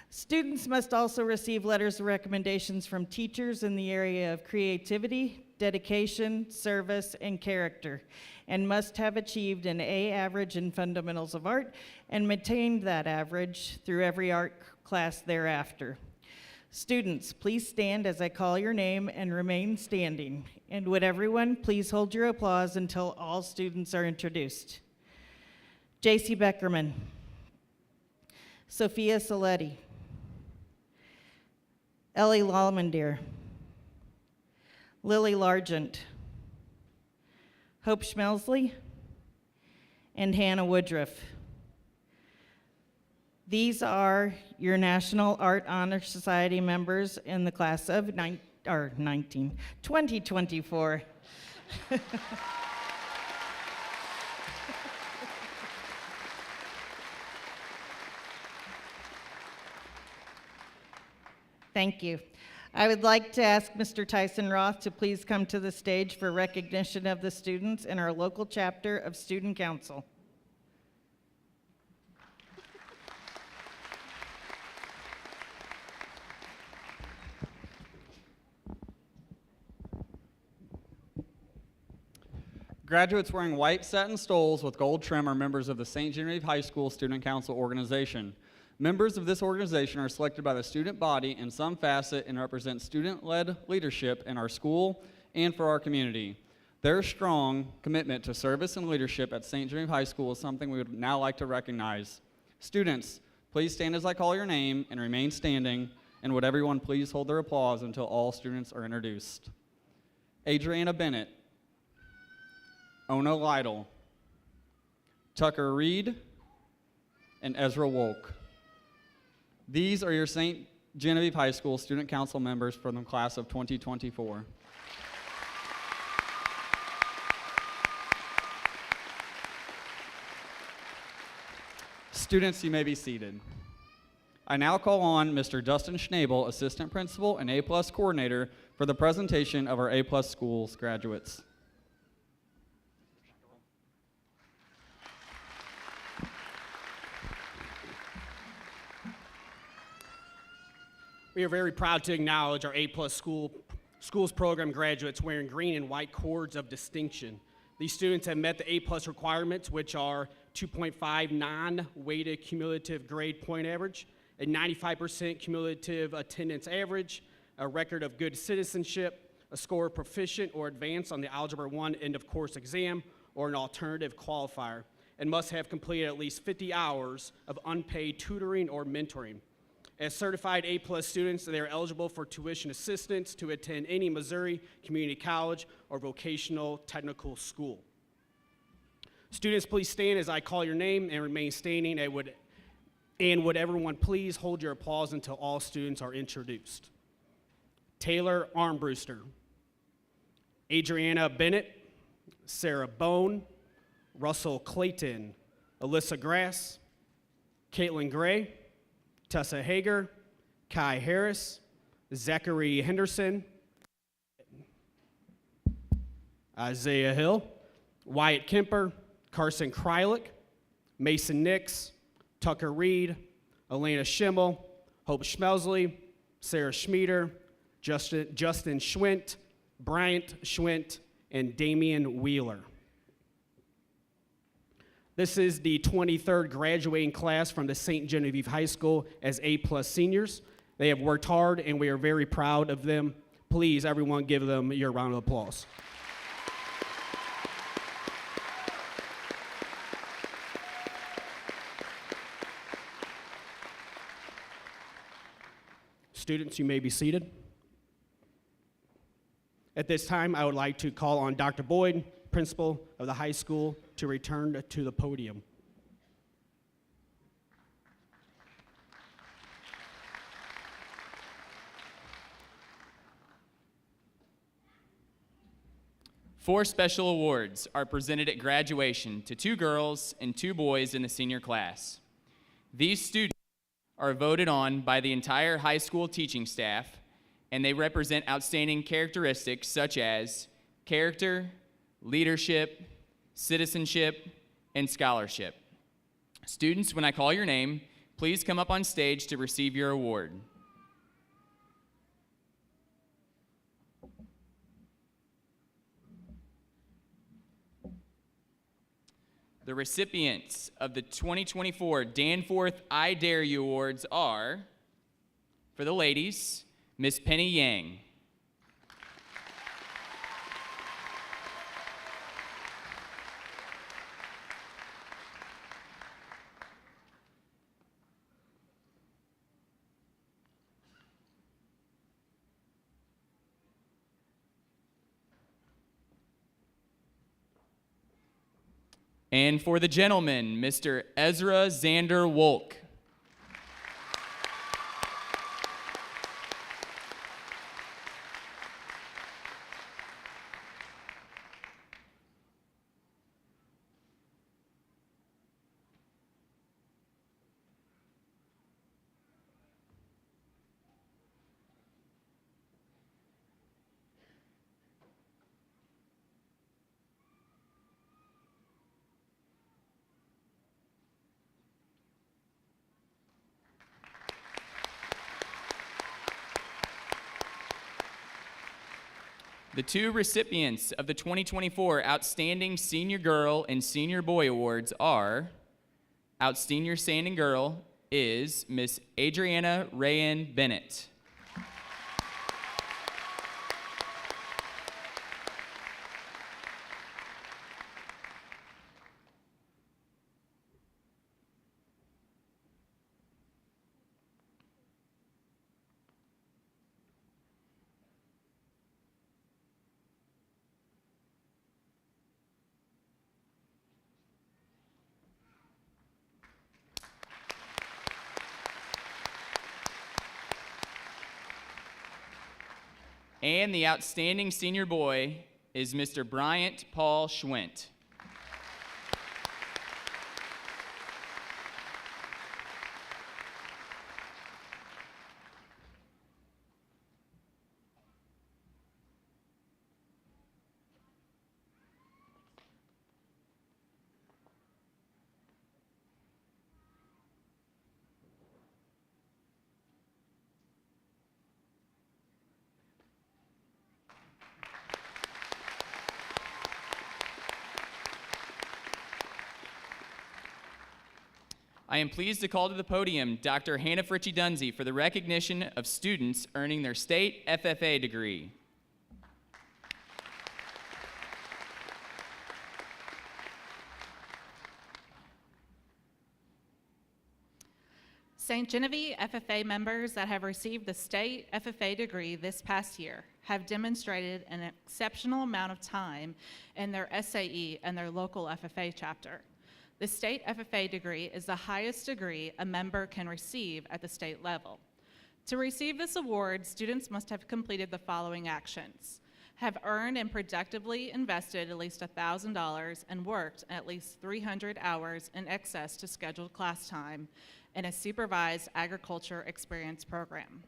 Speaker 10: Students must also receive letters of recommendations from teachers in the area of creativity, dedication, service, and character, and must have achieved an A average in fundamentals of art and maintained that average through every art class thereafter. Students, please stand as I call your name and remain standing. And would everyone please hold your applause until all students are introduced. J.C. Beckerman, Sophia Saletti, Ellie Lalmandier, Lily Largent, Hope Schmelsley, and Hannah Woodruff. These are your National Art Honor Society members in the class of 2024. Thank you. I would like to ask Mr. Tyson Roth to please come to the stage for recognition of the students in our local chapter of Student Council.
Speaker 11: Graduates wearing white satin stoles with gold trim are members of the St. Genevieve High School Student Council organization. Members of this organization are selected by the student body in some facet and represent student-led leadership in our school and for our community. Their strong commitment to service and leadership at St. Genevieve High School is something we would now like to recognize. Students, please stand as I call your name and remain standing, and would everyone please hold their applause until all students are introduced. Adriana Bennett, Ona Lytle, Tucker Reed, and Ezra Wolk. These are your St. Genevieve High School Student Council members from the class of 2024. Students, you may be seated. I now call on Mr. Dustin Schnabel, Assistant Principal and A-Plus Coordinator, for the presentation of our A-Plus Schools graduates.
Speaker 12: We are very proud to acknowledge our A-plus schools program graduates wearing green and white cords of distinction. These students have met the A-plus requirements, which are 2.5 non-weighted cumulative grade point average, a 95% cumulative attendance average, a record of good citizenship, a score of proficient or advanced on the Algebra 1 end of course exam, or an alternative qualifier, and must have completed at least 50 hours of unpaid tutoring or mentoring. As certified A-plus students, they are eligible for tuition assistance to attend any Missouri community college or vocational technical school. Students, please stand as I call your name and remain standing, and would everyone please hold your applause until all students are introduced. Taylor Armbruster, Adriana Bennett, Sarah Bone, Russell Clayton, Alyssa Grass, Caitlin Gray, Tessa Hager, Kai Harris, Zachary Henderson, Isaiah Hill, Wyatt Kemper, Carson Krylik, Mason Nix, Tucker Reed, Elena Schimmel, Hope Schmelsley, Sarah Schmieder, Justin Schwint, Bryant Schwint, and Damian Wheeler. This is the 23rd graduating class from the St. Genevieve High School as A-plus seniors. They have worked hard, and we are very proud of them. Please, everyone, give them your round of applause. Students, you may be seated. At this time, I would like to call on Dr. Boyd, principal of the high school, to return to the podium.
Speaker 1: Four special awards are presented at graduation to 2 girls and 2 boys in the senior class. These students are voted on by the entire high school teaching staff, and they represent outstanding characteristics such as character, leadership, citizenship, and scholarship. Students, when I call your name, please come up on stage to receive your award. The recipients of the 2024 Danforth I Dare You Awards are, for the ladies, Miss Penny Yang. And for the gentleman, Mr. Ezra Xander Wolk. The two recipients of the 2024 Outstanding Senior Girl and Senior Boy Awards are, Outstanding Girl is Miss Adriana Rayan Bennett. And the Outstanding Senior Boy is Mr. Bryant Paul Schwint. I am pleased to call to the podium Dr. Hannah Fritchie-Dunsey for the recognition of students earning their state FFA degree.
Speaker 13: St. Genevieve FFA members that have received the state FFA degree this past year have demonstrated an exceptional amount of time in their SAE and their local FFA chapter. The state FFA degree is the highest degree a member can receive at the state level. To receive this award, students must have completed the following actions: have earned and productively invested at least $1,000 and worked at least 300 hours in excess to scheduled class time in a supervised agriculture experience program.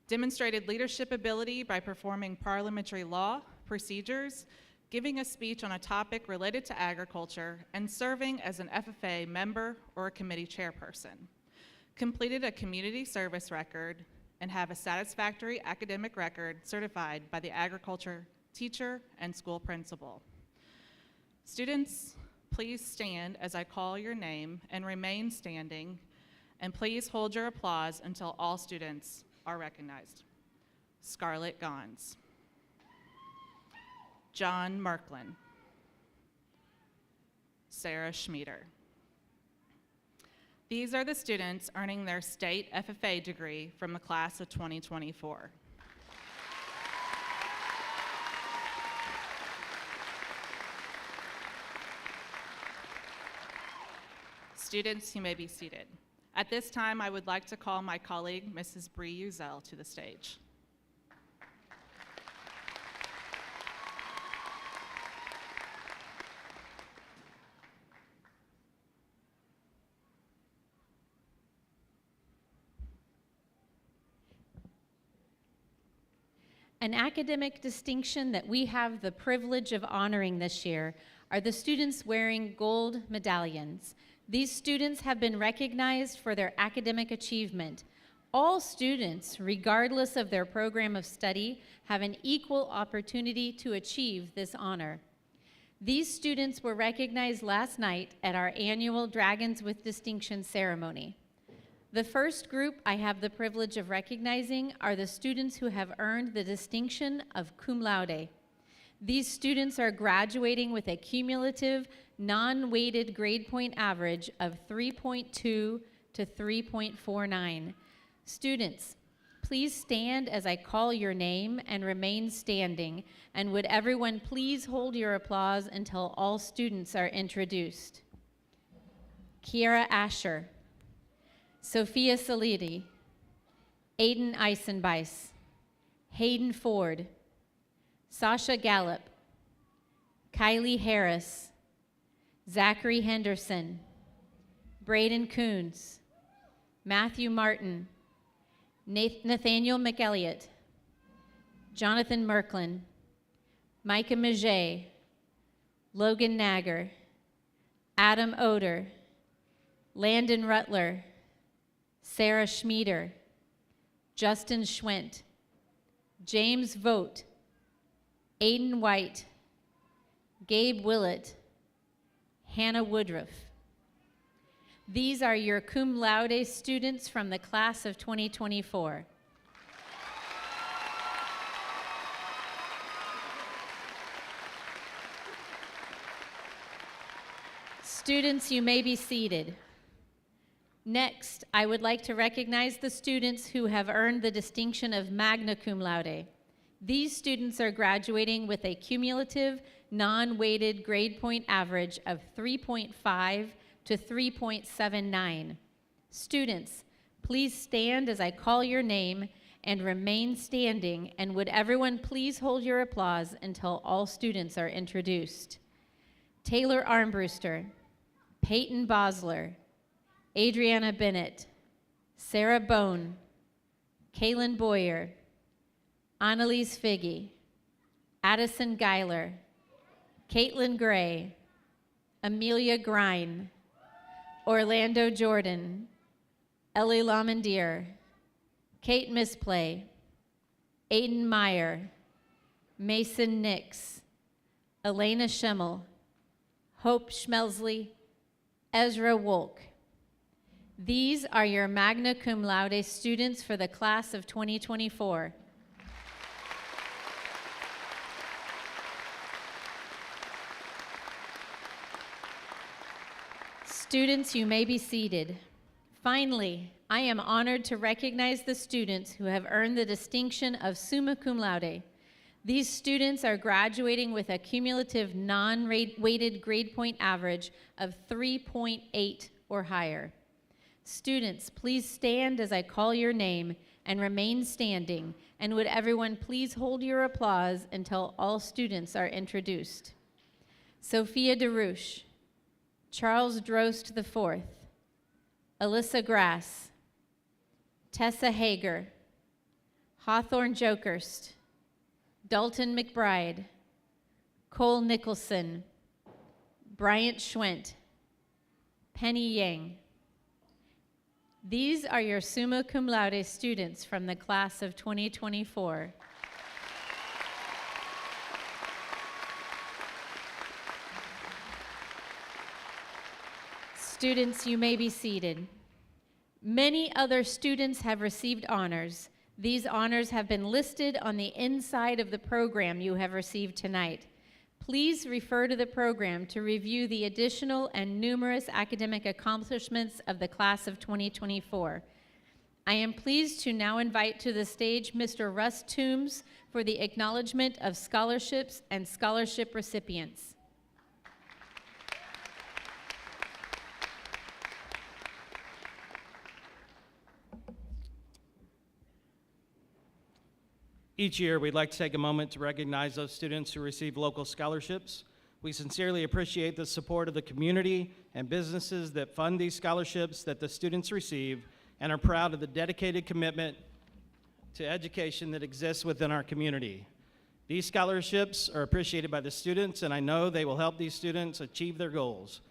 Speaker 13: Demonstrated leadership ability by performing parliamentary law, procedures, giving a speech on a topic related to agriculture, and serving as an FFA member or a committee chairperson. Completed a community service record and have a satisfactory academic record certified by the agriculture teacher and school principal. Students, please stand as I call your name and remain standing, and please hold your applause until all students are recognized. Scarlett Gons. John Merklin. Sarah Schmieder. These are the students earning their state FFA degree from the class of 2024. Students, you may be seated. At this time, I would like to call my colleague, Mrs. Bree Uzel, to the stage.
Speaker 14: An academic distinction that we have the privilege of honoring this year are the students wearing gold medallions. These students have been recognized for their academic achievement. All students, regardless of their program of study, have an equal opportunity to achieve this honor. These students were recognized last night at our annual Dragons with Distinction ceremony. The first group I have the privilege of recognizing are the students who have earned the distinction of cum laude. These students are graduating with a cumulative, non-weighted grade point average of 3.2 to 3.49. Students, please stand as I call your name and remain standing, and would everyone please hold your applause until all students are introduced. Kiera Asher. Sophia Salidi, Aiden Eisenbeis, Hayden Ford, Sasha Gallup, Kylie Harris, Zachary Henderson, Braden Coons, Matthew Martin, Nathaniel McElliott, Jonathan Merklin, Micah Maget, Logan Nagger, Adam Oder, Landon Rutler, Sarah Schmieder, Justin Schwint, James Vogt, Aiden White, Gabe Willett, Hannah Woodruff. These are your cum laude students from the class of 2024. Students, you may be seated. Next, I would like to recognize the students who have earned the distinction of magna cum laude. These students are graduating with a cumulative, non-weighted grade point average of 3.5 to 3.79. Students, please stand as I call your name and remain standing, and would everyone please hold your applause until all students are introduced. Taylor Armbruster, Peyton Bosler, Adriana Bennett, Sarah Bone, Kaylin Boyer, Annalise Figge, Addison Geiler, Caitlin Gray, Amelia Grine, Orlando Jordan, Ellie Lamandier, Kate Misplay, Aiden Meyer, Mason Nix, Elena Schimmel, Hope Schmelsley, Ezra Wolk. These are your magna cum laude students for the class of 2024. Students, you may be seated. Finally, I am honored to recognize the students who have earned the distinction of summa cum laude. These students are graduating with a cumulative non-weighted grade point average of 3.8 or higher. Students, please stand as I call your name and remain standing, and would everyone please hold your applause until all students are introduced. Sophia DeRouche, Charles Drost IV, Alyssa Grass, Tessa Hager, Hawthorne Jokerst, Dalton McBride, Cole Nicholson, Bryant Schwent, Penny Yang. These are your summa cum laude students from the class of 2024. Students, you may be seated. Many other students have received honors. These honors have been listed on the inside of the program you have received tonight. Please refer to the program to review the additional and numerous academic accomplishments of the class of 2024. I am pleased to now invite to the stage Mr. Russ Toombs for the acknowledgement of scholarships and scholarship recipients.
Speaker 15: Each year, we'd like to take a moment to recognize those students who receive local scholarships. We sincerely appreciate the support of the community and businesses that fund these scholarships that the students receive, and are proud of the dedicated commitment to education that exists within our community. These scholarships are appreciated by the students, and I know they will help these students achieve their goals.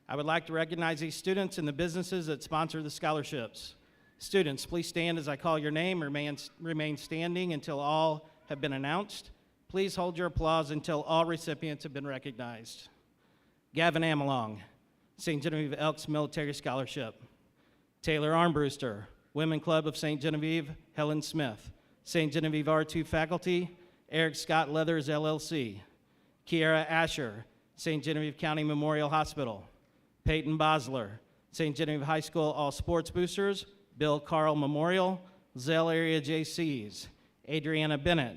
Speaker 15: I would like to recognize these students and the businesses that sponsor the scholarships. Students, please stand as I call your name. Remain standing until all have been announced. Please hold your applause until all recipients have been recognized. Gavin Amelong, St. Genevieve Elks Military Scholarship. Taylor Armbruster, Women Club of St. Genevieve, Helen Smith. St. Genevieve R-II faculty, Eric Scott Leathers, LLC. Kiara Asher, St. Genevieve County Memorial Hospital. Peyton Bosler, St. Genevieve High School All Sports Boosters, Bill Carl Memorial, Zell Area JCs. Adriana Bennett,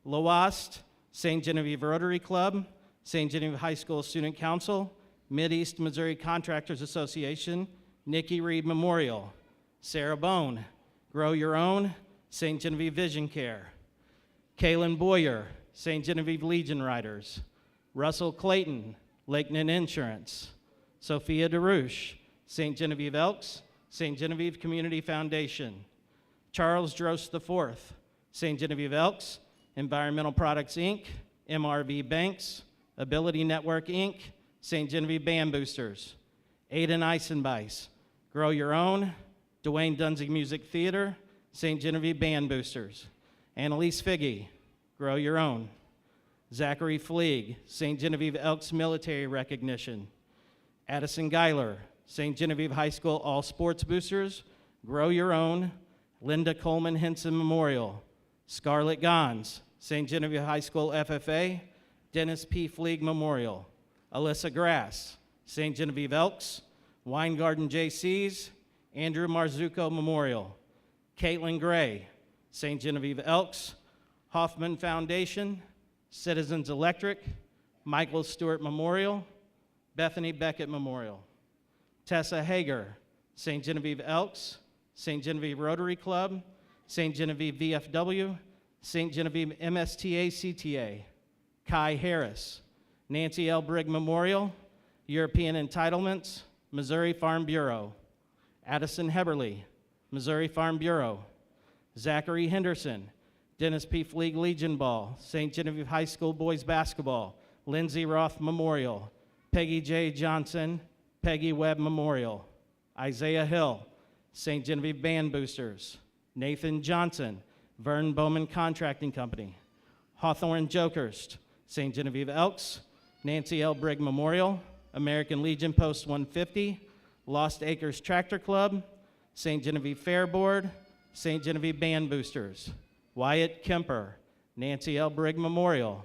Speaker 15: Lowast, St. Genevieve Rotary Club, St. Genevieve High School Student Council, Mideast Missouri Contractors Association, Nikki Reed Memorial. Sarah Bone, Grow Your Own, St. Genevieve Vision Care. Kaylin Boyer, St. Genevieve Legion Riders. Russell Clayton, Lakeland Insurance. Sophia DeRouche, St. Genevieve Elks, St. Genevieve Community Foundation. Charles Drost IV, St. Genevieve Elks, Environmental Products, Inc., MRV Banks, Ability Network, Inc., St. Genevieve Band Boosters. Aiden Eisenbeis, Grow Your Own, Dwayne Dunsey Music Theater, St. Genevieve Band Boosters. Annalise Figge, Grow Your Own. Zachary Fleeg, St. Genevieve Elks Military Recognition. Addison Geiler, St. Genevieve High School All Sports Boosters, Grow Your Own, Linda Coleman Henson Memorial. Scarlett Gons, St. Genevieve High School FFA, Dennis P. Fleeg Memorial. Alyssa Grass, St. Genevieve Elks, Weingarten JCs, Andrew Marzuko Memorial. Caitlin Gray, St. Genevieve Elks, Hoffman Foundation, Citizens Electric, Michael Stewart Memorial, Bethany Beckett Memorial. Tessa Hager, St. Genevieve Elks, St. Genevieve Rotary Club, St. Genevieve VFW, St. Genevieve MSTA CTA. Kai Harris, Nancy L. Brigg Memorial, European Entitlements, Missouri Farm Bureau. Addison Heberly, Missouri Farm Bureau. Zachary Henderson, Dennis P. Fleeg Legion Ball, St. Genevieve High School Boys Basketball, Lindsay Roth Memorial. Peggy J. Johnson, Peggy Webb Memorial. Isaiah Hill, St. Genevieve Band Boosters. Nathan Johnson, Vern Bowman Contracting Company. Hawthorne Jokerst, St. Genevieve Elks, Nancy L. Brigg Memorial, American Legion Post 150, Lost Acres Tractor Club, St. Genevieve Fair Board, St. Genevieve Band Boosters. Wyatt Kemper, Nancy L. Brigg Memorial.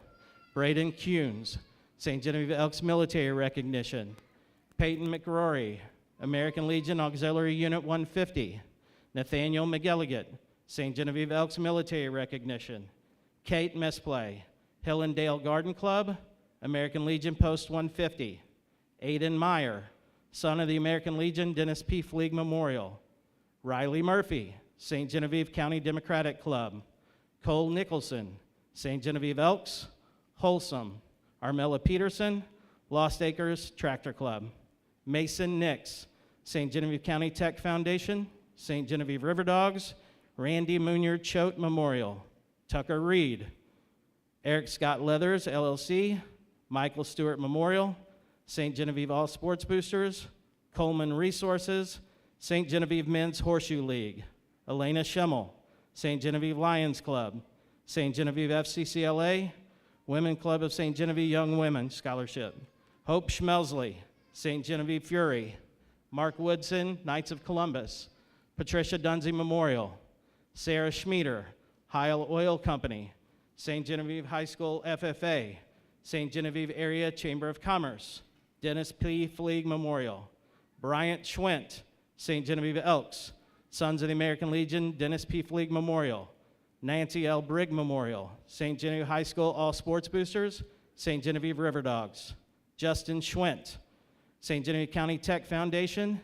Speaker 15: Braden Kuhns, St. Genevieve Elks Military Recognition. Peyton McRory, American Legion Auxiliary Unit 150. Nathaniel McGilligan, St. Genevieve Elks Military Recognition. Kate Mesplay, Hill and Dale Garden Club, American Legion Post 150. Aiden Meyer, son of the American Legion Dennis P. Fleeg Memorial. Riley Murphy, St. Genevieve County Democratic Club. Cole Nicholson, St. Genevieve Elks, Wholesome. Armella Peterson, Lost Acres Tractor Club. Mason Nix, St. Genevieve County Tech Foundation, St. Genevieve River Dogs, Randy Munyard Choate Memorial. Tucker Reed, Eric Scott Leathers, LLC, Michael Stewart Memorial, St. Genevieve All Sports Boosters, Coleman Resources, St. Genevieve Men's Horseshoe League. Elena Schemmel, St. Genevieve Lions Club, St. Genevieve FCCLA, Women Club of St. Genevieve Young Women Scholarship. Hope Schmelsley, St. Genevieve Fury. Mark Woodson, Knights of Columbus. Patricia Dunsey Memorial. Sarah Schmieder, Heil Oil Company. St. Genevieve High School FFA. St. Genevieve Area Chamber of Commerce. Dennis P. Fleeg Memorial. Bryant Schwent, St. Genevieve Elks. Sons of the American Legion, Dennis P. Fleeg Memorial. Nancy L. Brigg Memorial. St. Genevieve High School All Sports Boosters, St. Genevieve River Dogs. Justin Schwent, St. Genevieve County Tech Foundation,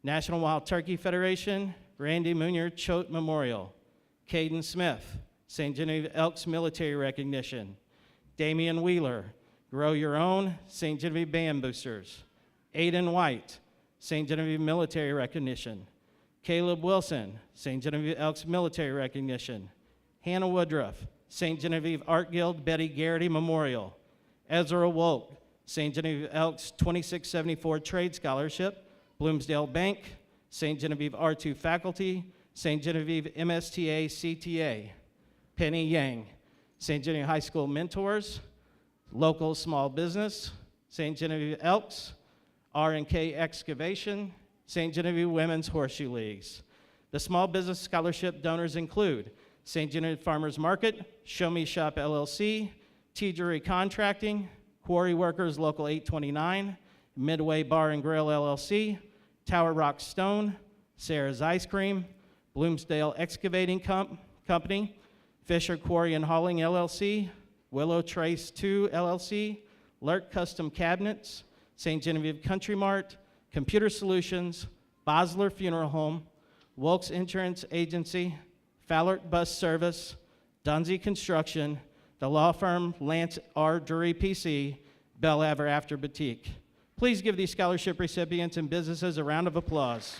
Speaker 15: National Wild Turkey Federation, Randy Munyard Choate Memorial. Caden Smith, St. Genevieve Elks Military Recognition. Damian Wheeler, Grow Your Own, St. Genevieve Band Boosters. Aiden White, St. Genevieve Military Recognition. Caleb Wilson, St. Genevieve Elks Military Recognition. Hannah Woodruff, St. Genevieve Art Guild Betty Garrity Memorial. Ezra Wolk, St. Genevieve Elks 2674 Trade Scholarship. Bloomsdale Bank, St. Genevieve R2 Faculty, St. Genevieve MSTA CTA. Penny Yang, St. Genevieve High School Mentors, Local Small Business, St. Genevieve Elks, R&K Excavation, St. Genevieve Women's Horseshoe Leagues. The small business scholarship donors include St. Genevieve Farmers Market, Show Me Shop LLC, T-Jury Contracting, Quarry Workers Local 829, Midway Bar and Grill LLC, Tower Rock Stone, Sarah's Ice Cream, Bloomsdale Excavating Company, Fisher Quarry and Hauling LLC, Willow Trace 2 LLC, Lurk Custom Cabinets, St. Genevieve Country Mart, Computer Solutions, Bosler Funeral Home, Wilkes Insurance Agency, Fallert Bus Service, Dunsey Construction, the law firm Lance R. Drury PC, Belle Aver After Boutique. Please give these scholarship recipients and businesses a round of applause.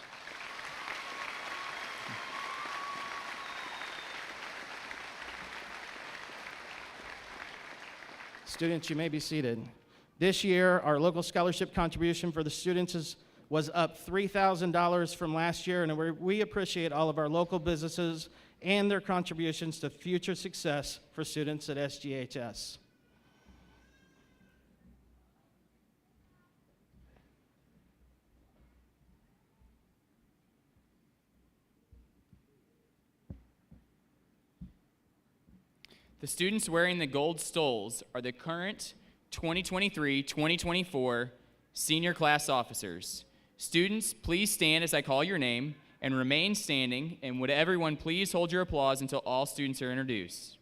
Speaker 15: Students, you may be seated. This year, our local scholarship contribution for the students was up $3,000 from last year, and we appreciate all of our local businesses and their contributions to future success for students at SGHS.
Speaker 1: The students wearing the gold stoles are the current 2023-2024 senior class officers. Students, please stand as I call your name and remain standing, and would everyone please hold your applause until all students are introduced.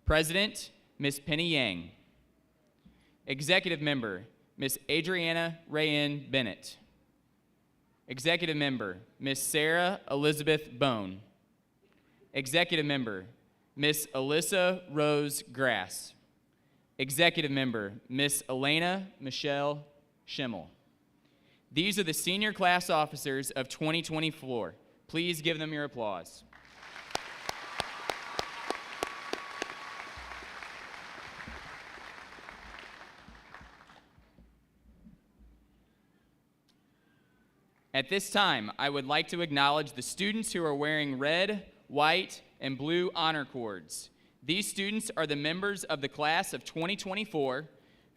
Speaker 1: President, Ms. Penny Yang. Executive Member, Ms. Adriana Rayen Bennett. Executive Member, Ms. Sarah Elizabeth Bone. Executive Member, Ms. Alyssa Rose Grass. Executive Member, Ms. Elena Michelle Schimmel. These are the senior class officers of 2024. Please give them your applause. At this time, I would like to acknowledge the students who are wearing red, white, and blue honor cords. These students are the members of the class of 2024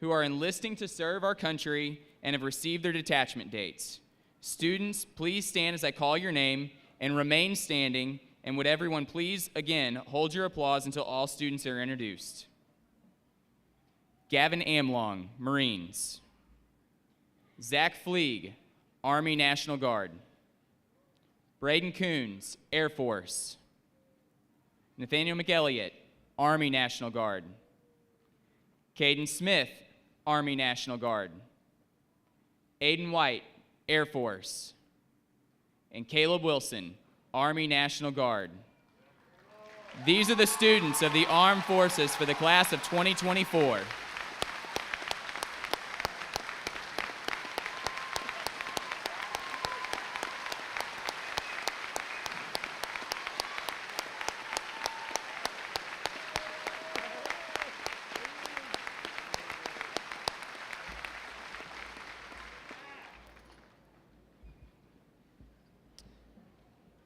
Speaker 1: who are enlisting to serve our country and have received their detachment dates. Students, please stand as I call your name and remain standing, and would everyone please, again, hold your applause until all students are introduced. Gavin Amlong, Marines. Zach Fleeg, Army National Guard. Braden Coons, Air Force. Nathaniel McElliott, Army National Guard. Caden Smith, Army National Guard. Aiden White, Air Force. And Caleb Wilson, Army National Guard. These are the students of the Armed Forces for the class of 2024.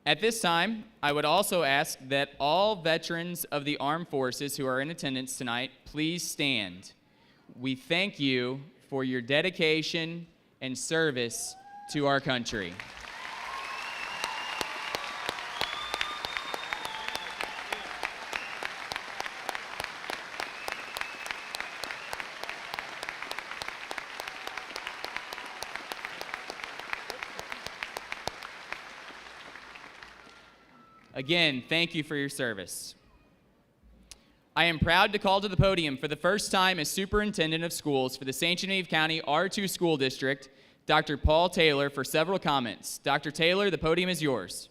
Speaker 1: At this time, I would also ask that all veterans of the armed forces who are in attendance tonight, please stand. We thank you for your dedication and service to our country. Again, thank you for your service. I am proud to call to the podium for the first time as Superintendent of Schools for the St. Genevieve County R2 School District, Dr. Paul Taylor, for several comments. Dr. Taylor, the podium is yours.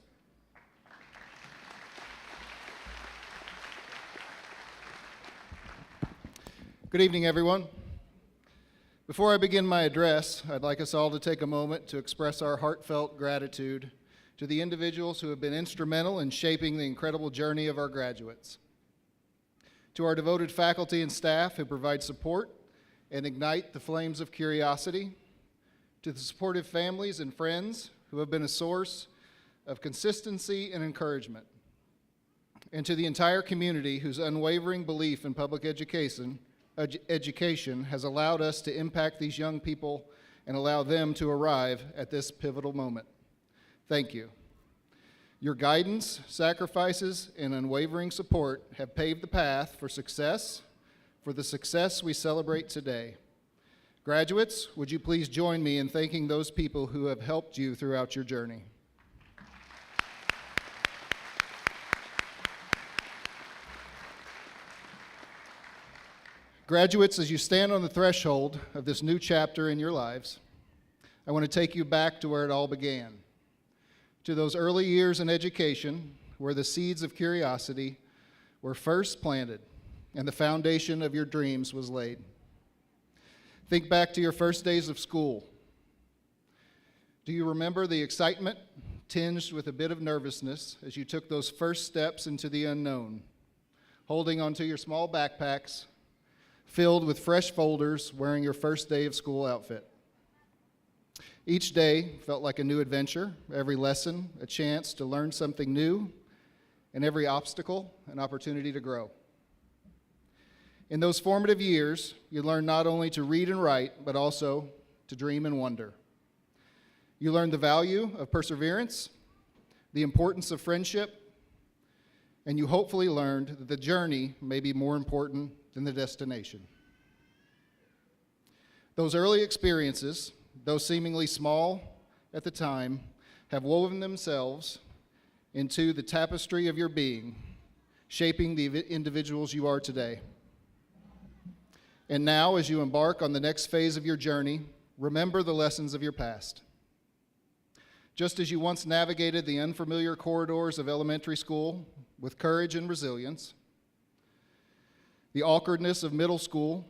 Speaker 16: Good evening, everyone. Before I begin my address, I'd like us all to take a moment to express our heartfelt gratitude to the individuals who have been instrumental in shaping the incredible journey of our graduates. To our devoted faculty and staff who provide support and ignite the flames of curiosity. To the supportive families and friends who have been a source of consistency and encouragement. And to the entire community whose unwavering belief in public education has allowed us to impact these young people and allow them to arrive at this pivotal moment. Thank you. Your guidance, sacrifices, and unwavering support have paved the path for the success we celebrate today. Graduates, would you please join me in thanking those people who have helped you throughout your journey? Graduates, as you stand on the threshold of this new chapter in your lives, I want to take you back to where it all began. To those early years in education where the seeds of curiosity were first planted and the foundation of your dreams was laid. Think back to your first days of school. Do you remember the excitement tinged with a bit of nervousness as you took those first steps into the unknown, holding onto your small backpacks, filled with fresh folders, wearing your first day of school outfit? Each day felt like a new adventure, every lesson a chance to learn something new, and every obstacle an opportunity to grow. In those formative years, you learned not only to read and write, but also to dream and wonder. You learned the value of perseverance, the importance of friendship, and you hopefully learned that the journey may be more important than the destination. Those early experiences, though seemingly small at the time, have woven themselves into the tapestry of your being, shaping the individuals you are today. And now, as you embark on the next phase of your journey, remember the lessons of your past. Just as you once navigated the unfamiliar corridors of elementary school with courage and resilience, the awkwardness of middle school,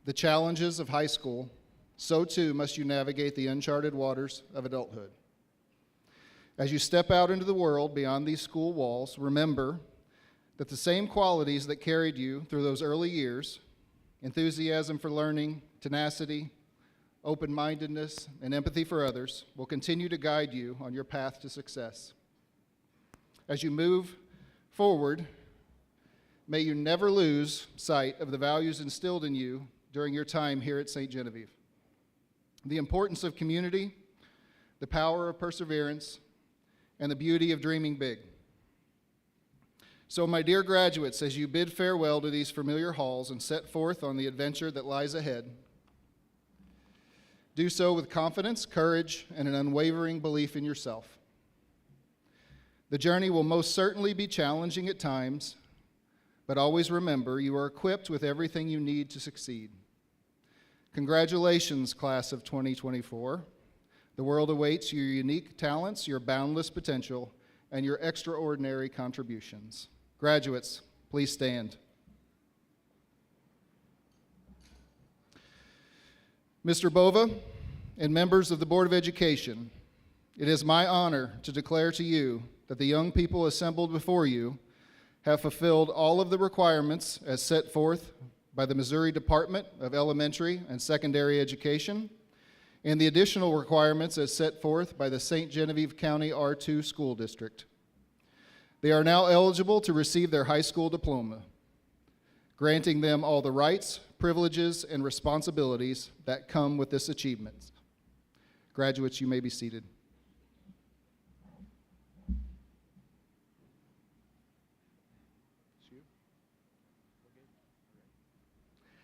Speaker 16: the challenges of high school, so too must you navigate the uncharted waters of adulthood. As you step out into the world beyond these school walls, remember that the same qualities that carried you through those early years, enthusiasm for learning, tenacity, open-mindedness, and empathy for others, will continue to guide you on your path to success. As you move forward, may you never lose sight of the values instilled in you during your time here at St. Genevieve. The importance of community, the power of perseverance, and the beauty of dreaming big. So, my dear graduates, as you bid farewell to these familiar halls and set forth on the adventure that lies ahead, do so with confidence, courage, and an unwavering belief in yourself. The journey will most certainly be challenging at times, but always remember you are equipped with everything you need to succeed. Congratulations, class of 2024. The world awaits your unique talents, your boundless potential, and your extraordinary contributions. Graduates, please stand. Mr. Bova and members of the Board of Education, it is my honor to declare to you that the young people assembled before you have fulfilled all of the requirements as set forth by the Missouri Department of Elementary and Secondary Education and the additional requirements as set forth by the St. Genevieve County R-II School District. They are now eligible to receive their high school diploma, granting them all the rights, privileges, and responsibilities that come with this achievement. Graduates, you may be seated.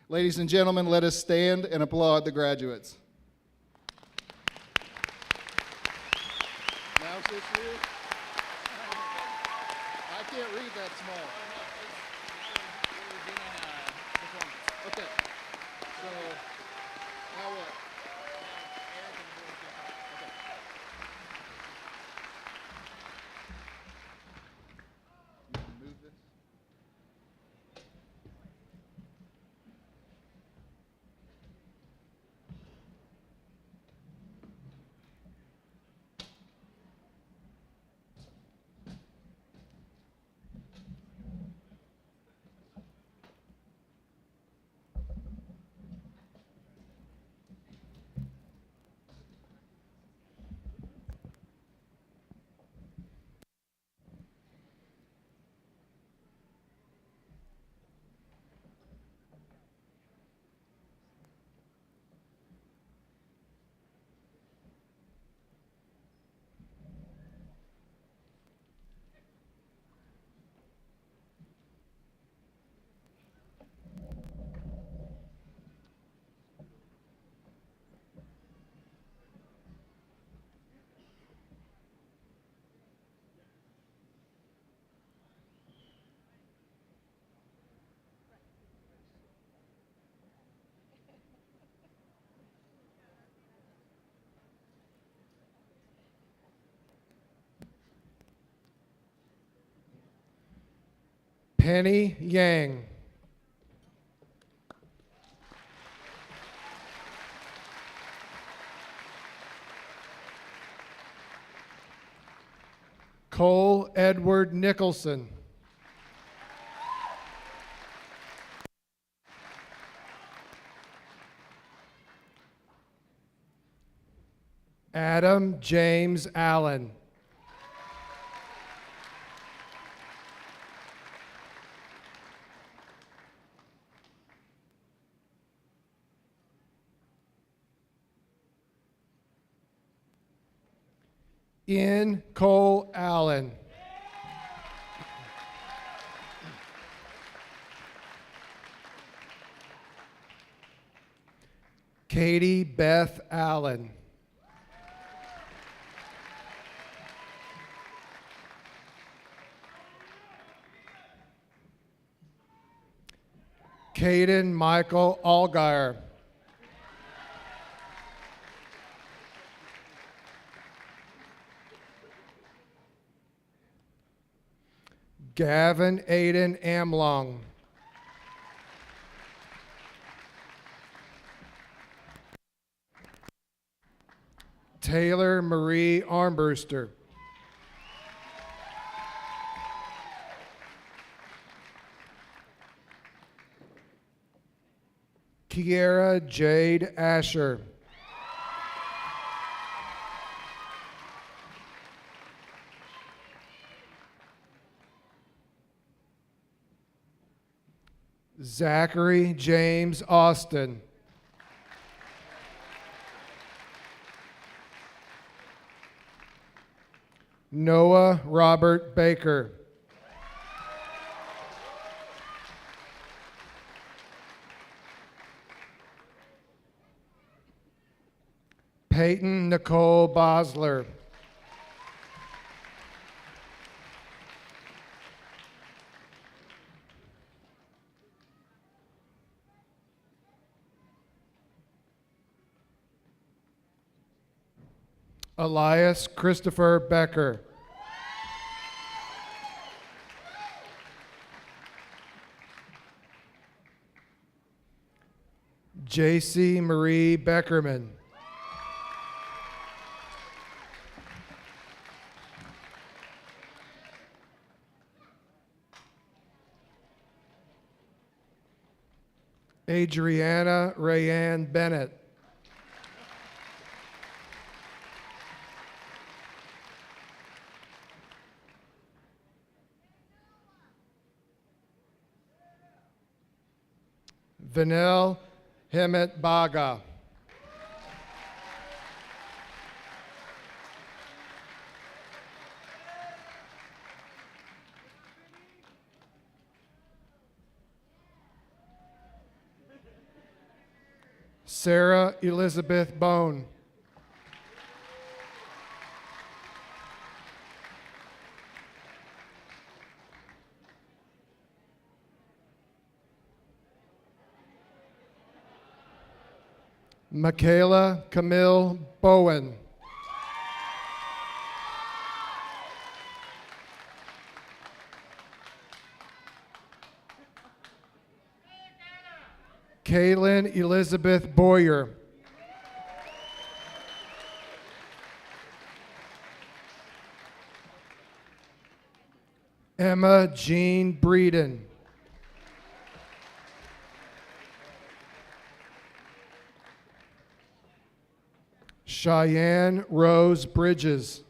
Speaker 16: Ladies and gentlemen, let us stand and applaud the graduates. Now, is this you? I can't read that small. Okay. So, now what? You can move this.
Speaker 17: Penny Yang. Cole Edward Nicholson. Adam James Allen. Ian Cole Allen. Katie Beth Allen. Caden Michael Allgaier. Gavin Aiden Amlong. Taylor Marie Armbruster. Kiera Jade Asher. Zachary James Austin. Noah Robert Baker. Peyton Nicole Bosler. Elias Christopher Becker. JC Marie Beckerman. Adriana Rayanne Bennett. Vanel Hemet Baga. Sarah Elizabeth Bone. Michaela Camille Bowen. Kaylin Elizabeth Boyer. Emma Jean Breeden. Cheyenne Rose Bridges.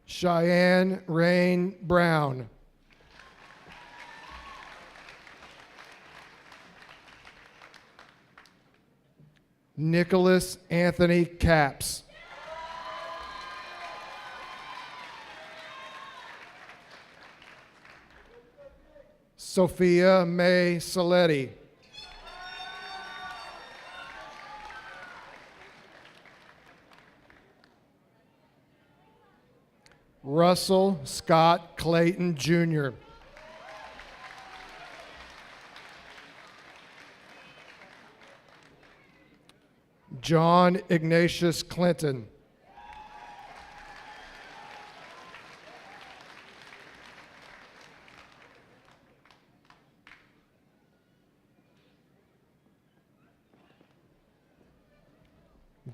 Speaker 17: Cheyenne Rain Brown. Nicholas Anthony Capps. Sophia May Saletti. Russell Scott Clayton Jr. John Ignatius Clinton.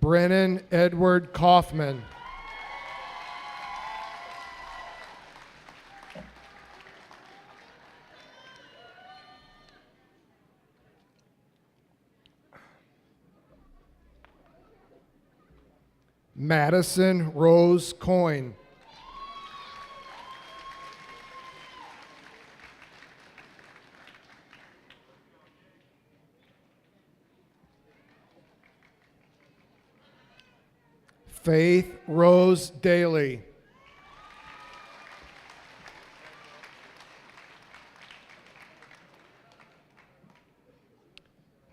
Speaker 17: Brennan Edward Kaufman. Madison Rose Coyne. Faith Rose Daly.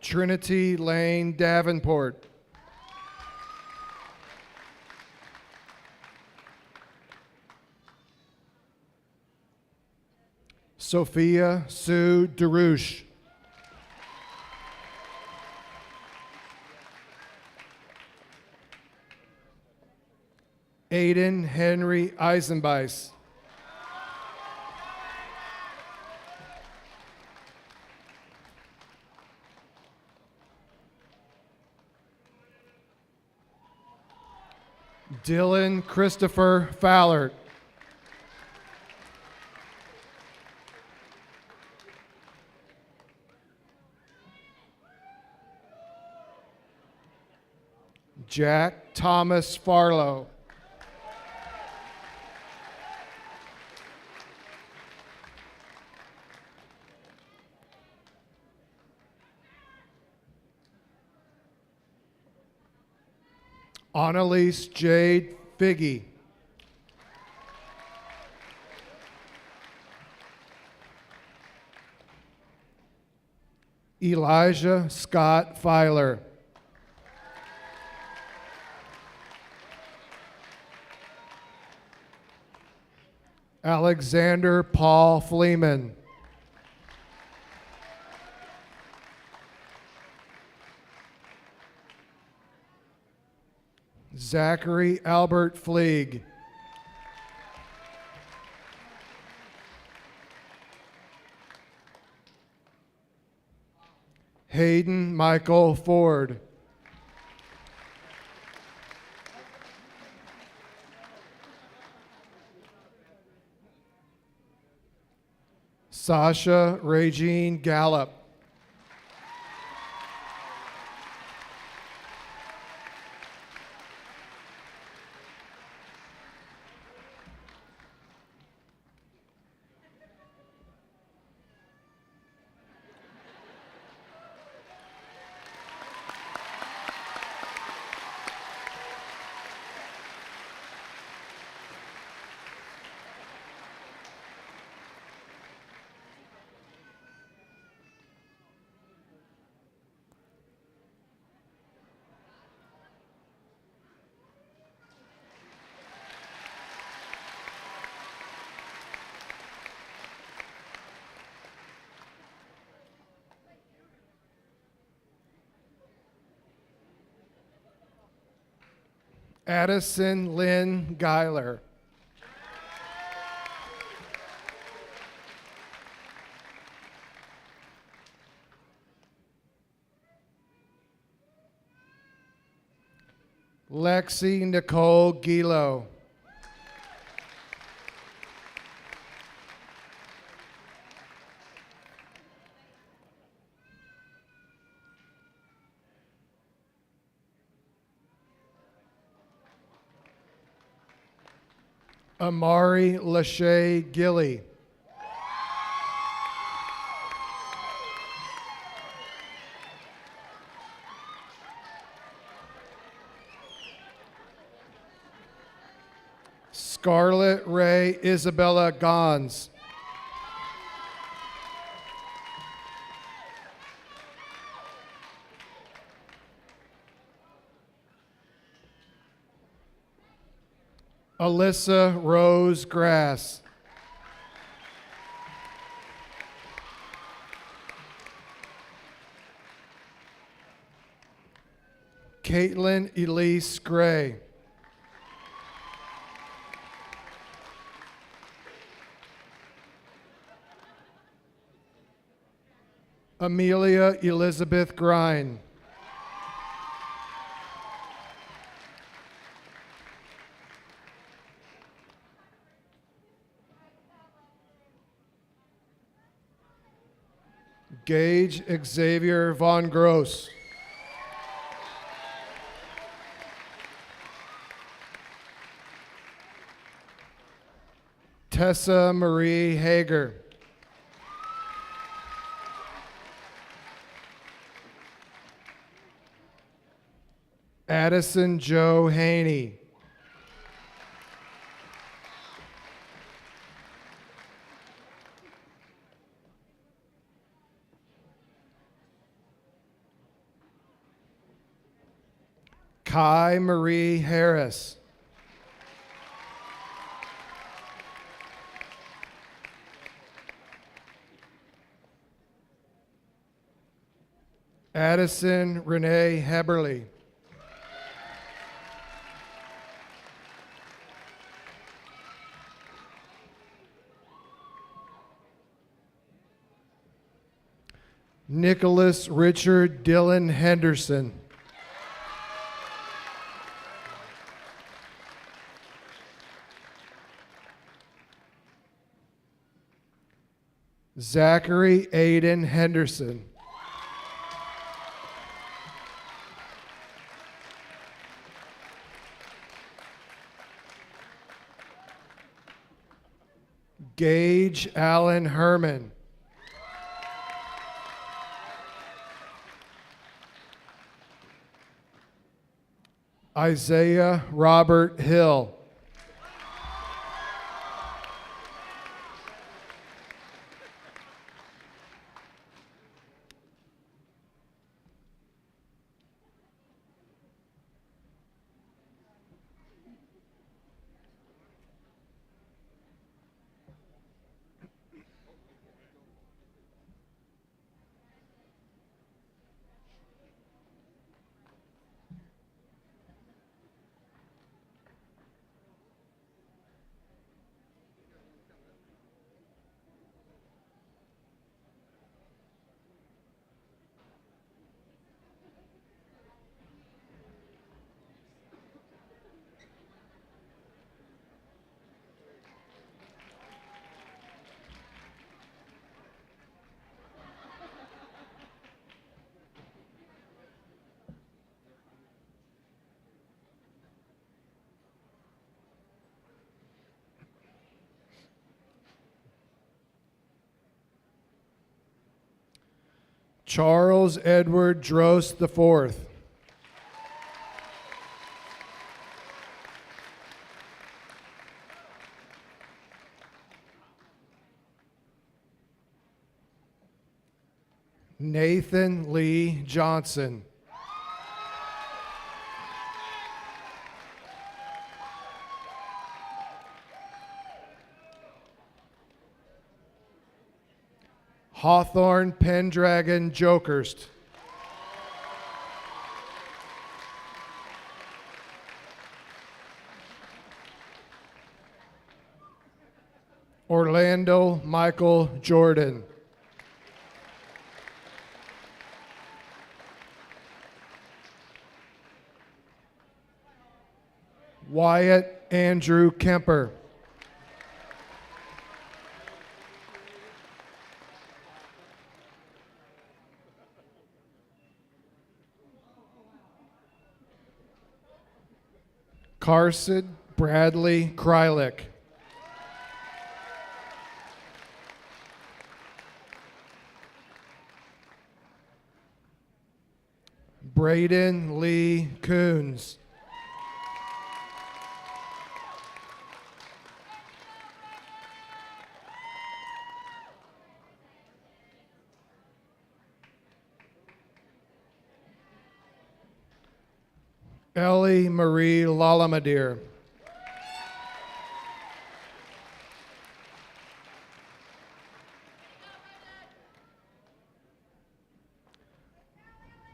Speaker 17: Trinity Lane Davenport. Sophia Sue DeRouche. Aiden Henry Eisenbeis. Dylan Christopher Fallert. Jack Thomas Farlow. Annalise Jade Figgy. Elijah Scott Filer. Alexander Paul Fleeman. Zachary Albert Fleeg. Hayden Michael Ford. Sasha Regine Gallup. Addison Lynn Geiler. Lexi Nicole Gilo. Amari Lachey Gilly. Scarlett Ray Isabella Gons. Alyssa Rose Grass. Caitlin Elise Gray. Amelia Elizabeth Grine. Gage Xavier Von Gross. Tessa Marie Hager. Addison Joe Haney. Kai Marie Harris. Addison Renee Heberly. Nicholas Richard Dillon Henderson. Zachary Aiden Henderson. Gage Allen Herman. Isaiah Robert Hill. Charles Edward Drost IV. Nathan Lee Johnson. Hawthorne Pendragon Jokerst. Orlando Michael Jordan. Wyatt Andrew Kemper. Carson Bradley Krylik. Braden Lee Coons. Ellie Marie Lalamadir.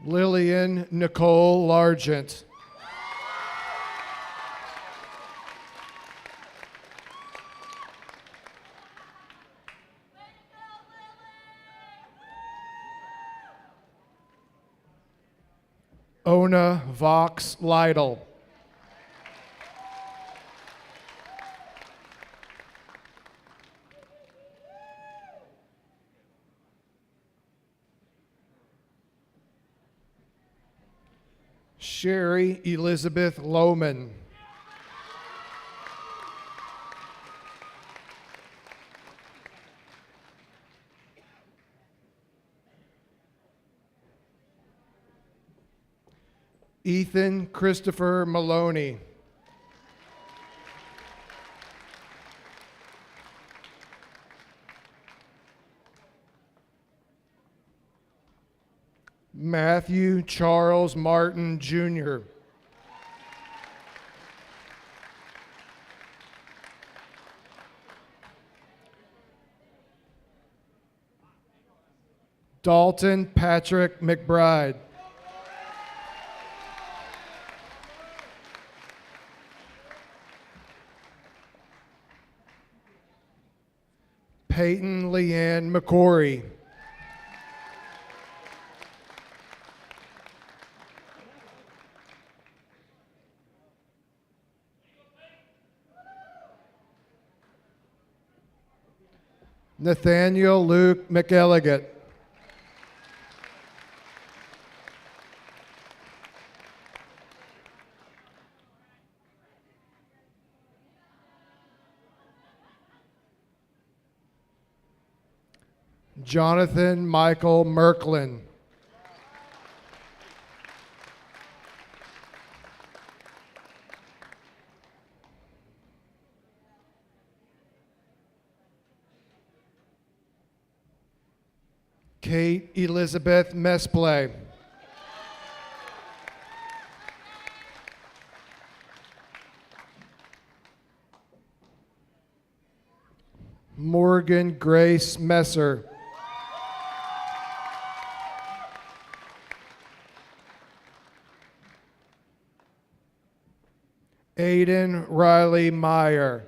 Speaker 17: Lillian Nicole Largent. Ona Vox Lytle. Sherry Elizabeth Lohman. Ethan Christopher Maloney. Matthew Charles Martin Jr. Dalton Patrick McBride. Peyton Leanne McCory. Nathaniel Luke McElligott. Jonathan Michael Merklin. Kate Elizabeth Mesplay. Morgan Grace Messer. Aiden Riley Meyer.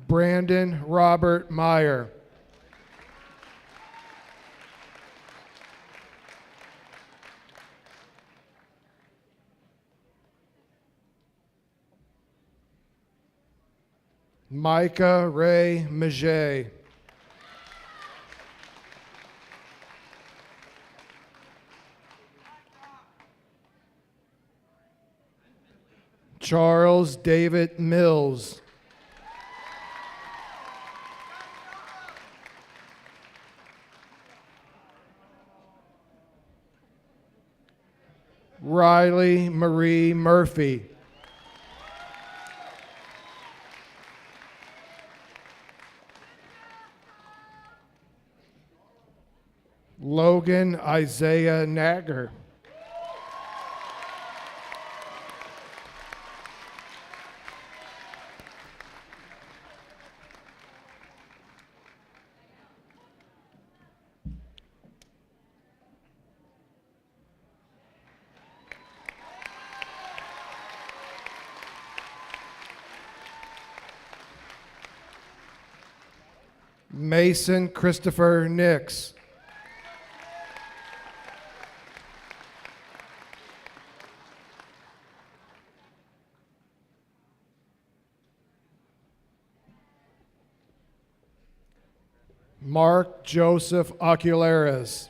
Speaker 17: Brandon Robert Meyer. Micah Ray Maget. Charles David Mills. Riley Marie Murphy. Logan Isaiah Nagger. Mason Christopher Nix. Mark Joseph Oculares.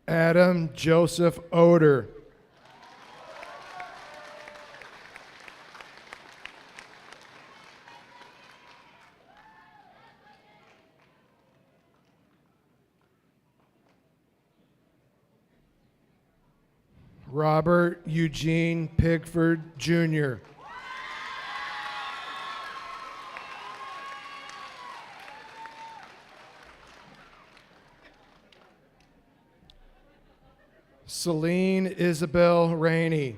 Speaker 17: Adam Joseph Oder. Robert Eugene Pigford, Jr. Celine Isabel Rainey.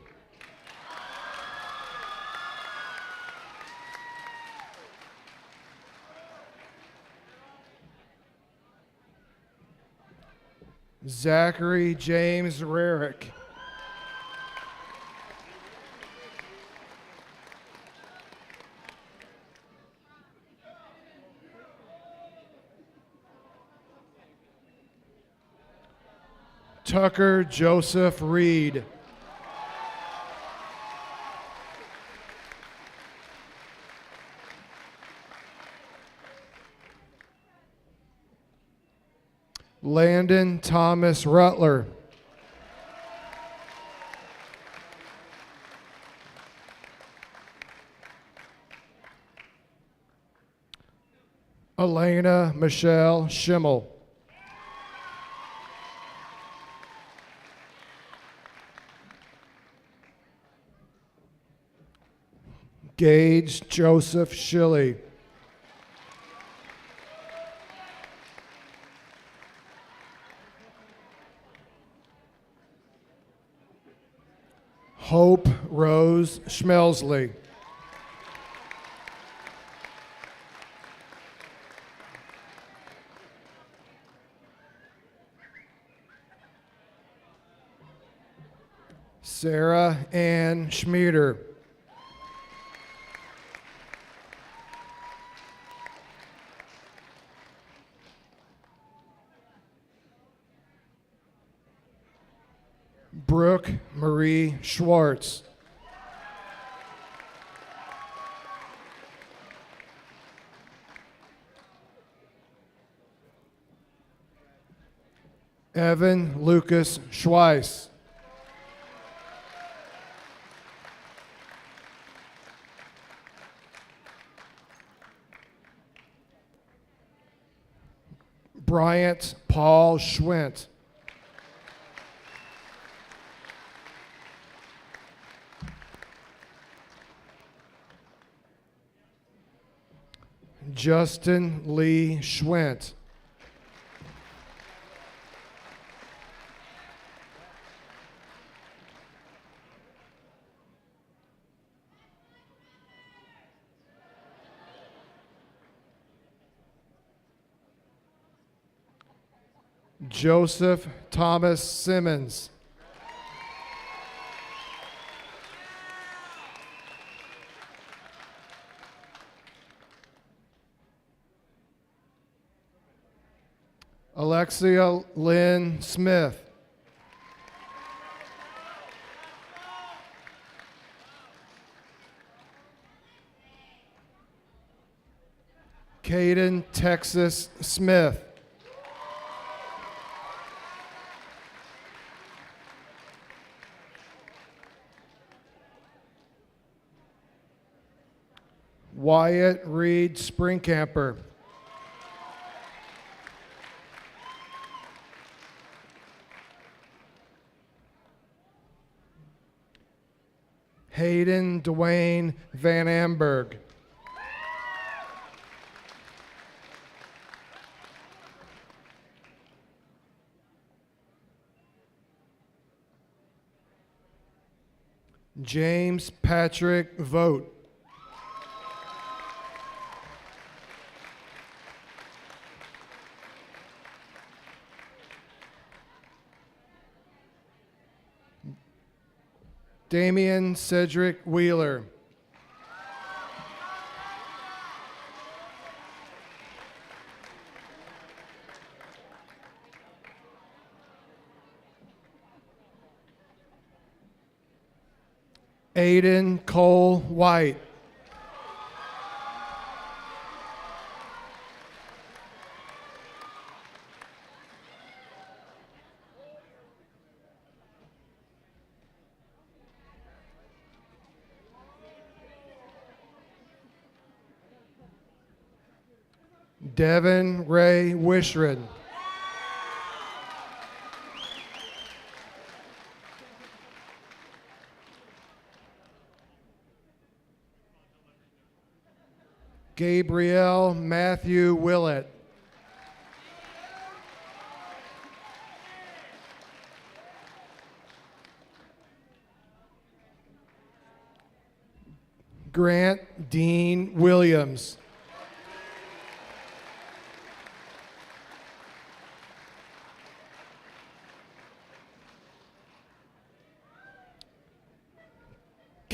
Speaker 17: Zachary James Rarick. Tucker Joseph Reed. Landon Thomas Rutler. Elena Michelle Schimmel. Gage Joseph Schilly. Hope Rose Schmelsley. Sarah Ann Schmieder. Brooke Marie Schwartz. Evan Lucas Schweiss. Bryant Paul Schwint. Justin Lee Schwint. Joseph Thomas Simmons. Alexia Lynn Smith. Caden Texas Smith. Wyatt Reed Springcamper. Hayden Dwayne Van Amberg. James Patrick Vogt. Damian Cedric Wheeler. Aiden Cole White. Devin Ray Wishred. Gabriel Matthew Willett. Grant Dean Williams.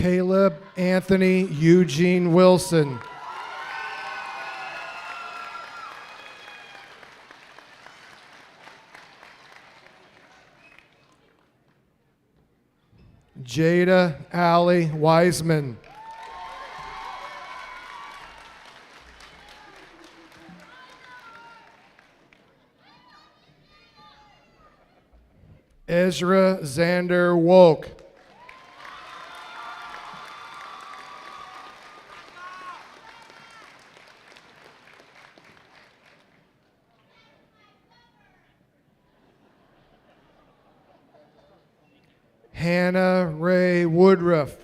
Speaker 17: Caleb Anthony Eugene Wilson. Jada Allie Wiseman. Ezra Xander Wolk. Hannah Ray Woodruff.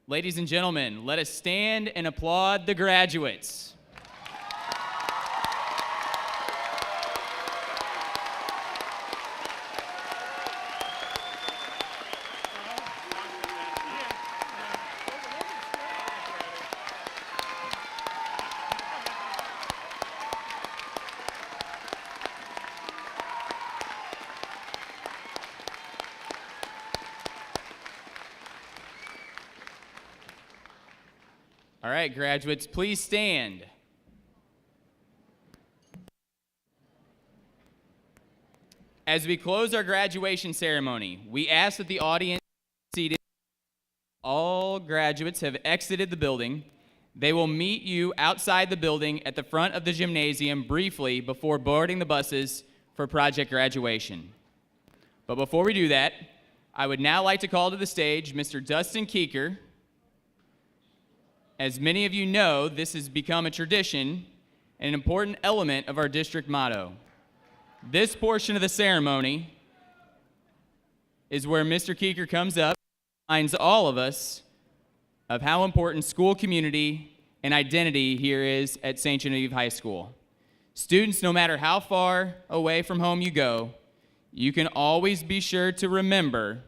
Speaker 1: Ladies and gentlemen, let us stand and applaud the graduates. All right, graduates, please stand. As we close our graduation ceremony, we ask that the audience be seated. All graduates have exited the building. They will meet you outside the building at the front of the gymnasium briefly before boarding the buses for project graduation. But before we do that, I would now like to call to the stage Mr. Dustin Keeker. As many of you know, this has become a tradition and an important element of our district motto. This portion of the ceremony is where Mr. Keeker comes up and reminds all of us of how important school community and identity here is at St. Genevieve High School. Students, no matter how far away from home you go, you can always be sure to remember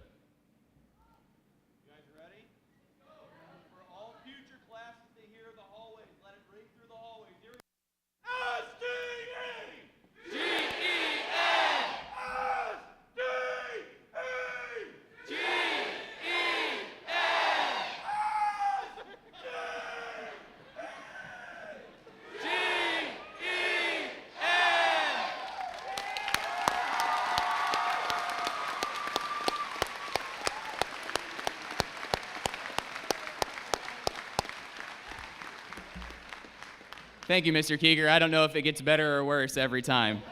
Speaker 1: Thank you, Mr. Keeger. I don't know if it gets better or worse every time.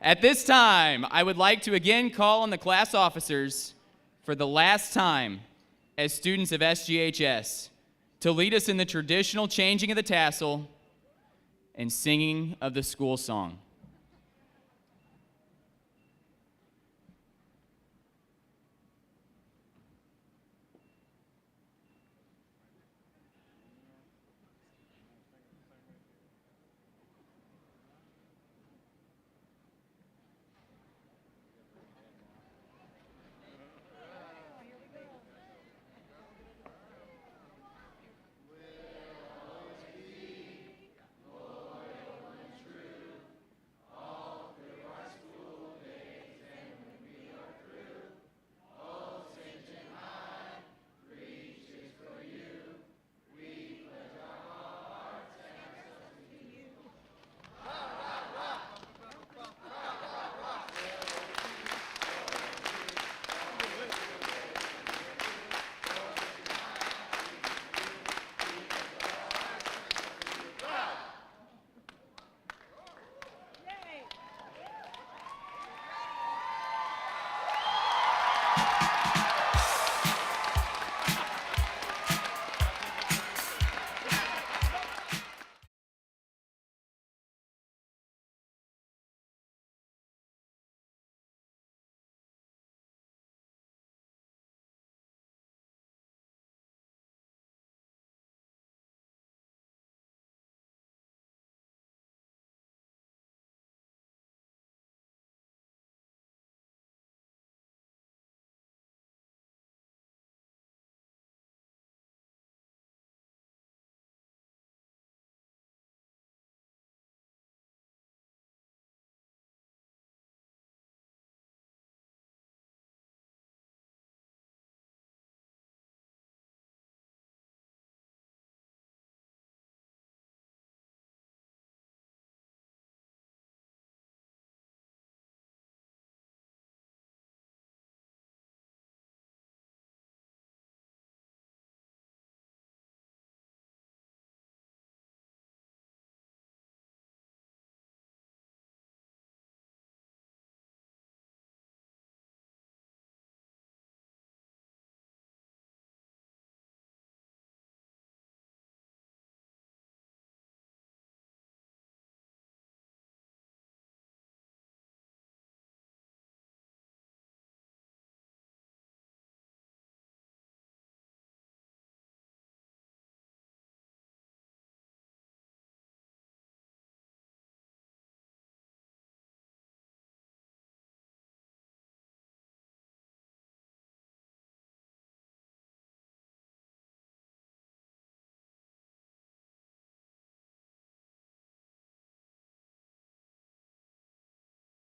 Speaker 1: At this time, I would like to again call on the class officers for the last time as students of SGHS to lead us in the traditional changing of the tassel and singing of the school song.